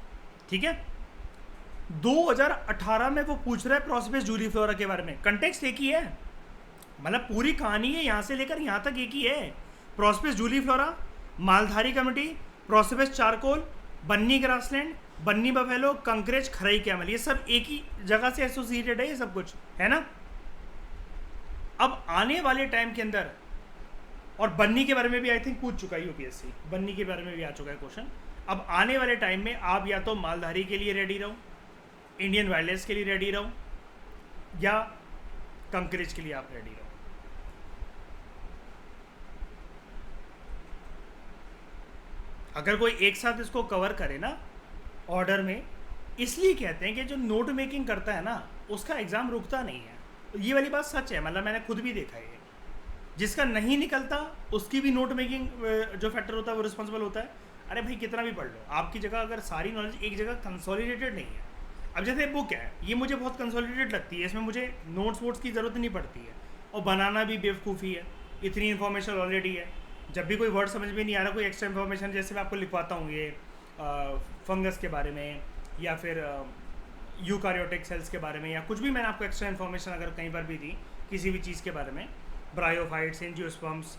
ठीक है, 2018 में वो पूछ रहा है प्रोसोपिस जूलीफ्लोरा के बारे में, कंटेक्स्ट एक ही है, मतलब पूरी कहानी है यहाँ से लेकर यहाँ तक एक ही है। Prosopis juliflora, Maldhari community, prosopis charcoal, Banni grassland, Banni buffalo, Kankrej, Kharai camel, ये सब एक ही जगह से एसोसिएटेड है, ये सब कुछ है ना। अब आने वाले टाइम के अंदर, और बन्नी के बारे में भी आई थिंक पूछ चुका है यूपीएससी, बन्नी के बारे में भी आ चुका है क्वेश्चन। अब आने वाले टाइम में आप या तो मालधारी के लिए रेडी रहो, इंडियन वाइल्डलाइफ के लिए रेडी रहो, या कंकरेज के लिए आप रेडी रहो। अगर कोई एक साथ इसको कवर करे ना ऑर्डर में, इसलिए कहते हैं कि जो नोट मेकिंग करता है ना उसका एग्ज़ाम रुकता नहीं है, ये वाली बात सच है, मतलब मैंने खुद भी देखा है। जिसका नहीं निकलता उसकी भी नोट मेकिंग जो फैक्टर होता है वो रिस्पॉन्सिबल होता है। अरे भाई कितना भी पढ़ लो, आपकी जगह अगर सारी नॉलेज एक जगह कंसोलिडेटेड नहीं है, अब जैसे बुक है ये मुझे बहुत कंसोलिडेटेड लगती है, इसमें मुझे नोट्स वोट्स की ज़रूरत नहीं पड़ती है, और बनाना भी बेवकूफ़ी है, इतनी इन्फॉर्मेशन ऑलरेडी है। जब भी कोई वर्ड समझ में नहीं आ रहा, कोई एक्स्ट्रा इन्फॉर्मेशन, जैसे मैं आपको लिखवाता हूँ ये फंगस के बारे में या फिर यूकारियोटिक सेल्स के बारे में, या कुछ भी मैंने आपको एक्स्ट्रा इन्फॉर्मेशन अगर कहीं पर भी दी किसी भी चीज़ के बारे में, ब्रायोफाइट्स, एंजियोस्पर्म्स,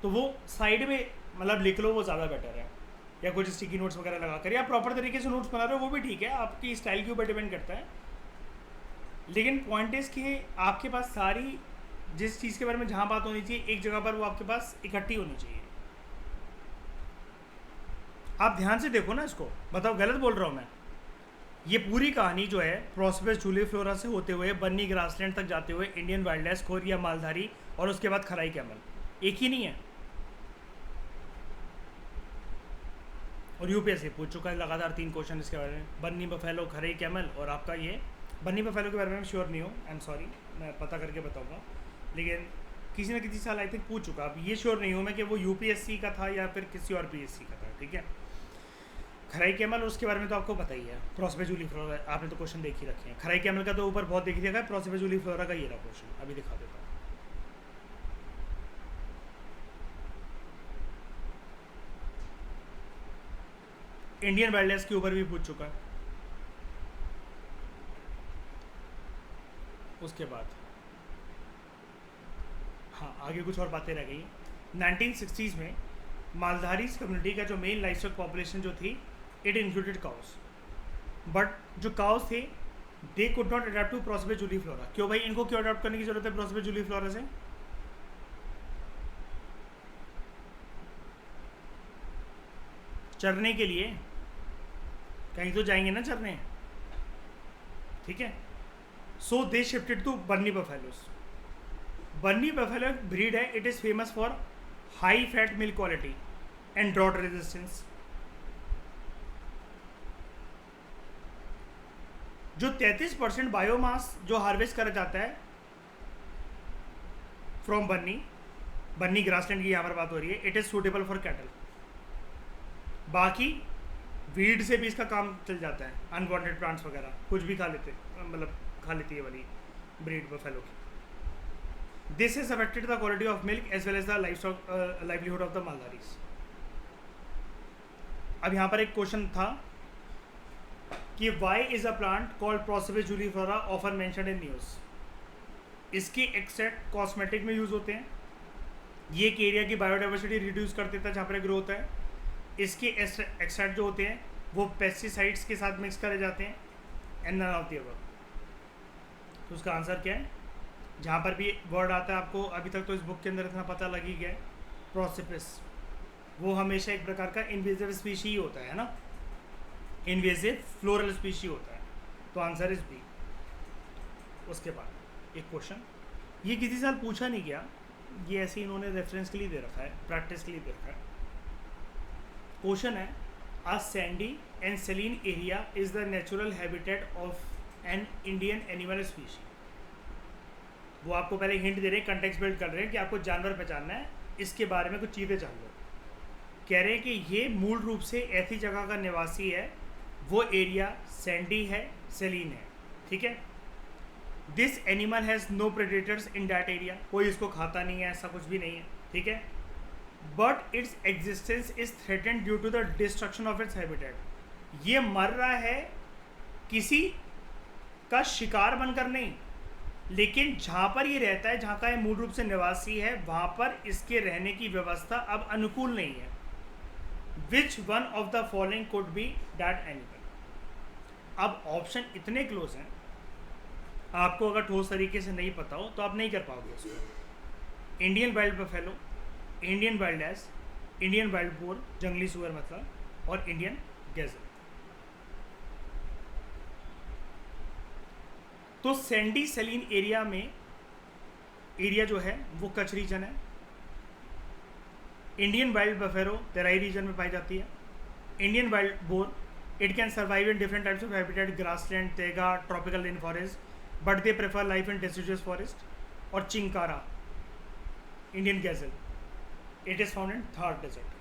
तो वो साइड में मतलब लिख लो, वो ज़्यादा बेटर है। या कुछ स्टिकी नोट्स वगैरह लगा कर, या प्रॉपर तरीके से नोट्स बना रहे हो वो भी ठीक है, आपकी स्टाइल के ऊपर डिपेंड करता है। लेकिन पॉइंट इज कि आपके पास सारी जिस चीज़ के बारे में जहाँ बात होनी चाहिए एक जगह पर वो आपके पास इकट्ठी होनी चाहिए। आप ध्यान से देखो ना इसको, बताओ गलत बोल रहा हूँ मैं? ये पूरी कहानी जो है प्रोस्पेस जूलीफ्लोरा से होते हुए बन्नी ग्रासलैंड तक जाते हुए इंडियन वाइल्ड लाइफ स्कोर या मालधारी और उसके बाद खराई कैमल, एक ही नहीं है। और यूपीएससी पूछ चुका है लगातार 3 क्वेश्चन इसके बारे में, बन्नी बफेलो, खराई कैमल और आपका ये बन्नी बफेलो के बारे में श्योर नहीं हूँ, आई एम सॉरी, मैं पता करके बताऊँगा। लेकिन किसी न किसी साल आई थिंक पूछ चुका, अब ये श्योर नहीं हूँ मैं कि वो यूपीएससी का था या फिर किसी और पीएससी का था, ठीक है। खराई कैमल उसके बारे में तो आपको पता ही है, प्रोस्पेस जूलीफ्लोरा आपने तो क्वेश्चन देख ही रखे हैं। खराई कैमल का तो ऊपर बहुत देख दिया है, प्रोस्पेस जूलीफ्लोरा का ये रहा क्वेश्चन, अभी दिखा देता हूँ। इंडियन वाइल्ड लाइफ के ऊपर भी पूछ चुका है। उसके बाद हाँ आगे कुछ और बातें रह गई। 1960s में मालधारीज कम्युनिटी का जो मेन लाइफ पॉपुलेशन जो थी, इट इंक्लूडेड काउस, बट जो काउस थे they could not adapt to prosopis juliflora. क्यों भाई, इनको क्यों अडेप्ट करने की जरूरत है प्रोस्पेस जूलीफ्लोरा से? चरने के लिए, कहीं तो जाएंगे ना चरने, ठीक है। So they shifted to Banni buffaloes. Banni buffalo breed है, it is famous for high fat milk quality and drought resistance. जो 33% बायोमास जो हार्वेस्ट करा जाता है फ्रॉम बन्नी ग्रासलैंड की यहाँ पर बात हो रही है, it is suitable for cattle. बाकी वीड से भी इसका काम चल जाता है, अनवांटेड प्लांट्स वगैरह कुछ भी खा लेते, मतलब खा लेती है वाली ब्रीड बफेलो की। This is affected the quality of milk as well as the livelihood of the Maldharis. अब यहाँ पर एक क्वेश्चन था कि why is a plant called prosopis juliflora often mentioned in news. इसके एक्सट्रैक्ट कॉस्मेटिक में यूज़ होते हैं, ये एक एरिया की बायोडाइवर्सिटी रिड्यूस कर देता है जहाँ पर ग्रो होता है। इसके एक्सट्रैक्ट जो होते हैं वो पेस्टिसाइड्स के साथ मिक्स करे जाते हैं, and none of the above. तो उसका आंसर क्या है? जहाँ पर भी वर्ड आता है आपको अभी तक तो इस बुक के अंदर इतना पता लग ही गया, प्रोस्पेस वो हमेशा एक प्रकार का इन्वेजिव स्पीशी ही होता है ना, इन्वेजिव फ्लोरल स्पीशी होता है। तो आंसर इज बी। उसके बाद एक क्वेश्चन, ये किसी साल पूछा नहीं गया, ये ऐसे इन्होंने रेफरेंस के लिए दे रखा है, प्रैक्टिस के लिए दे रखा है। क्वेश्चन है, a sandy and saline area is the natural habitat of an Indian animal species. वो आपको पहले हिंट दे रहे हैं, कंटेक्स्ट बिल्ड कर रहे हैं कि आपको जानवर पहचानना है, इसके बारे में कुछ चीज़ें जान लो। कह रहे हैं कि ये मूल रूप से ऐसी जगह का निवासी है, वो एरिया सैंडी है, सेलीन है, ठीक है। This animal has no predators in that area, कोई इसको खाता नहीं है, ऐसा कुछ भी नहीं है, ठीक है। But its existence is threatened due to the destruction of its habitat. ये मर रहा है किसी का शिकार बनकर नहीं, लेकिन जहाँ पर ये रहता है, जहाँ का ये मूल रूप से निवासी है, वहाँ पर इसके रहने की व्यवस्था अब अनुकूल नहीं है। Which one of the following could be that animal. अब ऑप्शन इतने क्लोज हैं, आपको अगर ठोस तरीके से नहीं पता हो तो आप नहीं कर पाओगे उसको। Indian wild buffalo, Indian wild ass, Indian wild boar जंगली सुअर मतलब, और इंडियन गैज़ल। तो सैंडी सेलीन एरिया में एरिया जो है वो कच्छ रीजन है। Indian wild buffalo Terai region में पाई जाती है। Indian wild boar, it can survive in different types of habitat, grassland, taiga, tropical rain forest, but they prefer life in deciduous forest. और chinkara, Indian gazelle, it is found in Thar desert.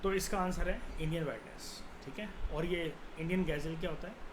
तो इसका answer है Indian wildness, ठीक है। और ये Indian गैज़ल क्या होता है?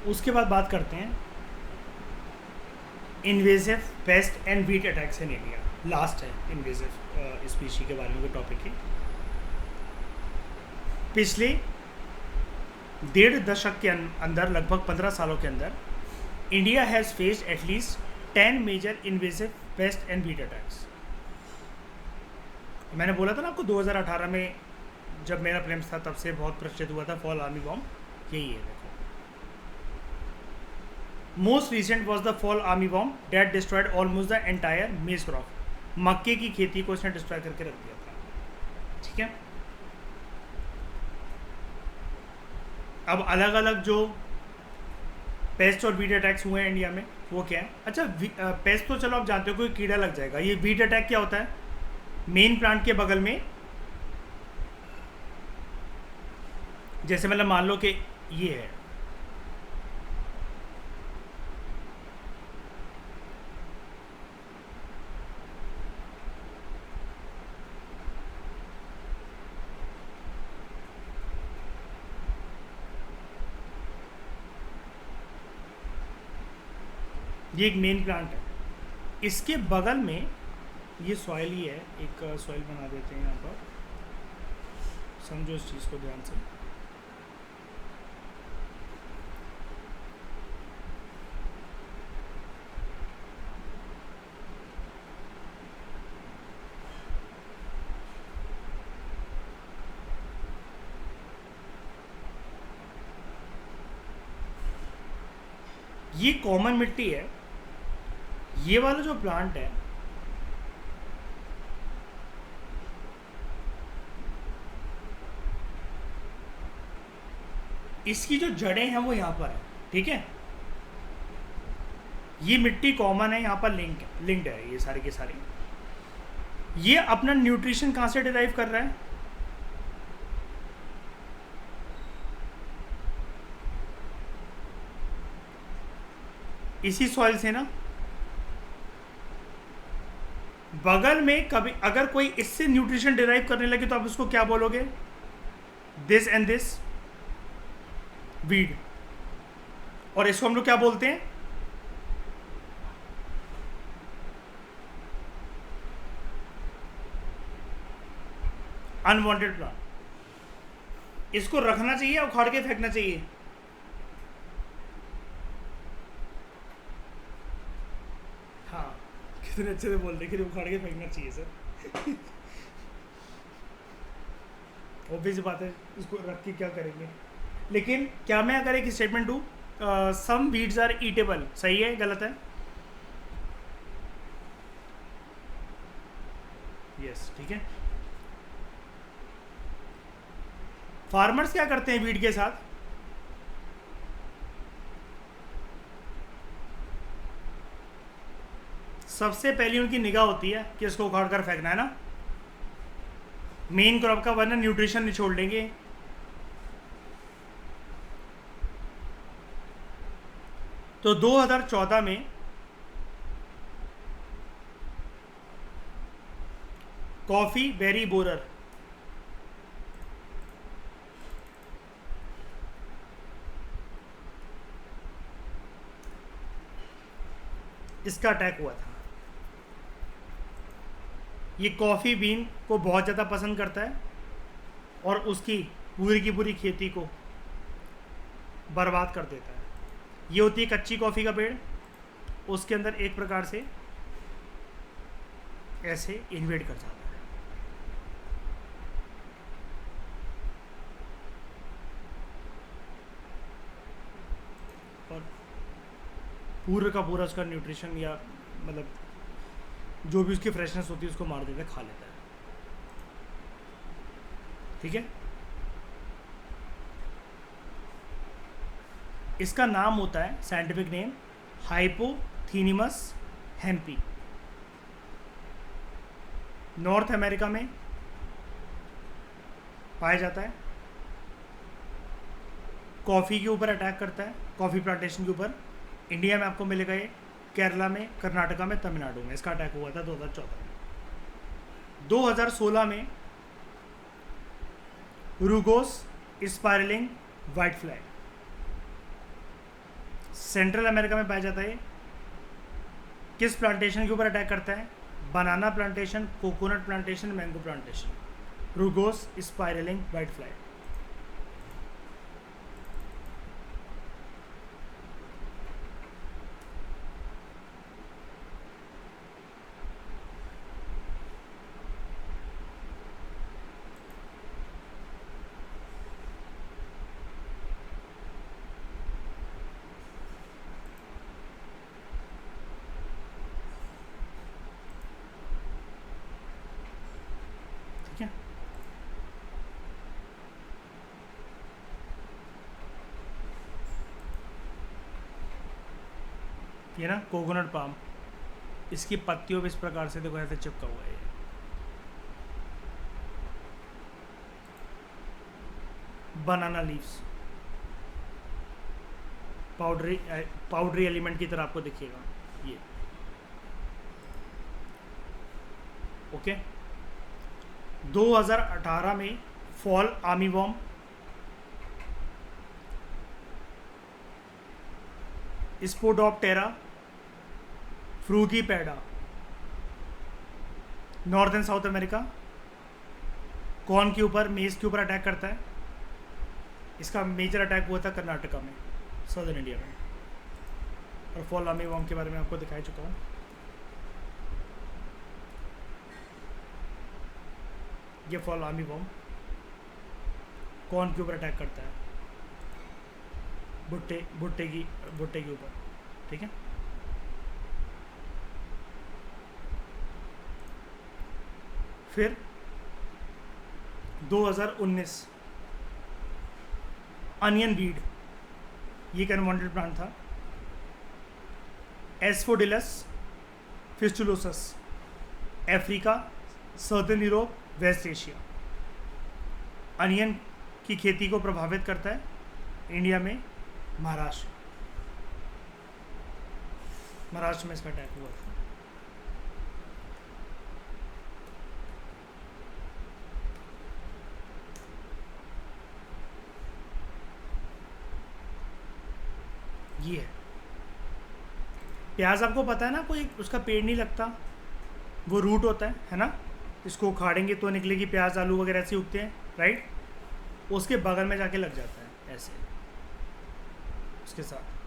उसके बाद बात करते हैं invasive pest and weed attacks in India. Last है इन्वेजिव स्पीशी के बारे में टॉपिक है। पिछले 1.5 दशक के अंदर, लगभग 15 सालों के अंदर, India has faced at least 10 major invasive pest and weed attacks. मैंने बोला था ना आपको 2018 में जब मेरा प्लेम्स था तब से बहुत प्रचलित हुआ था फॉल आर्मी बॉम्ब, यही है देखो। Most recent was the fall armyworm that destroyed almost the entire maize crop. मक्के की खेती को उसने डिस्ट्रॉय करके रख दिया था, ठीक है। अब अलग अलग जो पेस्ट और वीट अटैक्स हुए हैं इंडिया में वो क्या है? अच्छा, पेस्ट तो चलो आप जानते हो कोई कीड़ा लग जाएगा। ये वीट अटैक क्या होता है? मेन प्लांट के बगल में, जैसे मतलब मान लो कि ये है, ये एक मेन प्लांट है, इसके बगल में ये सॉइल ही है। एक सॉइल बना देते हैं यहाँ पर, समझो इस चीज़ को ध्यान से। ये कॉमन मिट्टी है। ये वाला जो प्लांट है इसकी जो जड़ें हैं वो यहाँ पर है, ठीक है। ये मिट्टी कॉमन है, यहाँ पर लिंक्ड है ये सारे के सारे। ये अपना न्यूट्रिशन कहाँ से डिराइव कर रहा है? इसी सॉइल से ना। बगल में कभी अगर कोई इससे न्यूट्रिशन डिराइव करने लगे तो आप उसको क्या बोलोगे? This and this weed. और इसको हम लोग क्या बोलते हैं? Unwanted plant. इसको रखना चाहिए, उखाड़ के फेंकना चाहिए। हाँ, कितने अच्छे से बोल रहे कि उखाड़ के फेंकना चाहिए सर। ऑब्वियस बात है, इसको रख के क्या करेंगे। लेकिन क्या मैं अगर एक स्टेटमेंट दूँ, सम वीड्स आर ईटेबल, सही है गलत है? यस, ठीक है। फार्मर्स क्या करते हैं वीड के साथ? सबसे पहली उनकी निगाह होती है कि इसको उखाड़ कर फेंकना है ना, मेन क्रॉप का, वरना न्यूट्रिशन निचोड़ लेंगे। तो 2014 में कॉफ़ी बेरी बोरर, इसका अटैक हुआ था। ये कॉफ़ी बीन को बहुत ज़्यादा पसंद करता है और उसकी पूरी की पूरी खेती को बर्बाद कर देता है। ये होती है कच्ची कॉफ़ी का पेड़, उसके अंदर एक प्रकार से ऐसे इन्वेड कर जाता है। और पूरा का पूरा उसका न्यूट्रिशन या मतलब जो भी उसकी फ्रेशनेस होती है उसको मार देता है, खा लेता है, ठीक है। इसका नाम होता है scientific name हाइपोथीनिमस Hampi. North America में पाया जाता है। कॉफ़ी के ऊपर अटैक करता है, कॉफ़ी प्लांटेशन के ऊपर। इंडिया में आपको मिलेगा ये केरला में, कर्नाटका में, तमिलनाडु में इसका अटैक हुआ था 2014 में। 2016 में rugose spiralling white fly, Central America में पाया जाता है। किस प्लांटेशन के ऊपर अटैक करता है? Banana plantation, coconut plantation, mango plantation. Rugose spiralling white fly. ठीक है, ये ना कोकोनट पाम, इसकी पत्तियों पे इस प्रकार से देखो ऐसे चिपका हुआ है। बनाना लीव्स पाउडरी एलिमेंट की तरह आपको दिखेगा ये। ओके, 2018 में fall armyworm, spodoptera frugiperda, northern South America, corn के ऊपर, मेज के ऊपर अटैक करता है। इसका मेजर अटैक हुआ था कर्नाटका में, सदर्न इंडिया में। और फॉल आर्मीवॉर्म के बारे में आपको दिखा चुका हूँ। ये फॉल आर्मीवॉर्म कॉर्न के ऊपर अटैक करता है, भुट्टे के ऊपर। ठीक है, फिर 2019 अनियन बीड, ये एक अनवांटेड प्लांट था। Asphodelus fistulosus, Africa, southern Europe, West Asia. Onion की खेती को प्रभावित करता है इंडिया में, महाराष्ट्र में इसका अटैक हुआ था। ये है प्याज। आपको पता है ना, कोई उसका पेड़ नहीं लगता, वो रूट होता है ना। इसको उखाड़ेंगे तो निकलेगी प्याज, आलू वगैरह ऐसे उगते हैं, राइट। उसके बगल में जाके लग जाता है ऐसे, उसके साथ।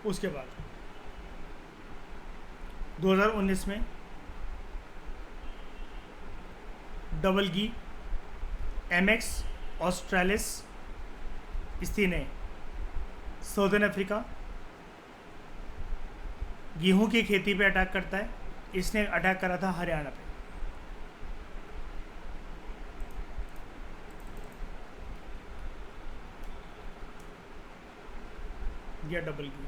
उसके बाद 2019 में डबल गी, एमएक्स ऑस्ट्रेलिस स्थिने, सदर्न अफ्रीका, गेहूं की खेती पे अटैक करता है। इसने अटैक करा था हरियाणा पे। या डबल गी।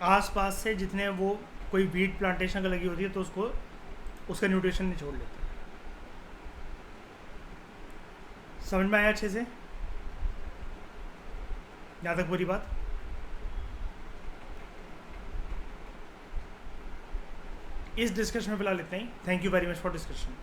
आसपास से जितने वो कोई वीट प्लांटेशन का लगी होती है तो उसको उसका न्यूट्रिशन नहीं छोड़ लेते। समझ में आया अच्छे से? यहाँ तक पूरी बात? इस डिस्कशन में फिलहाल इतना ही। Thank you very much for discussion.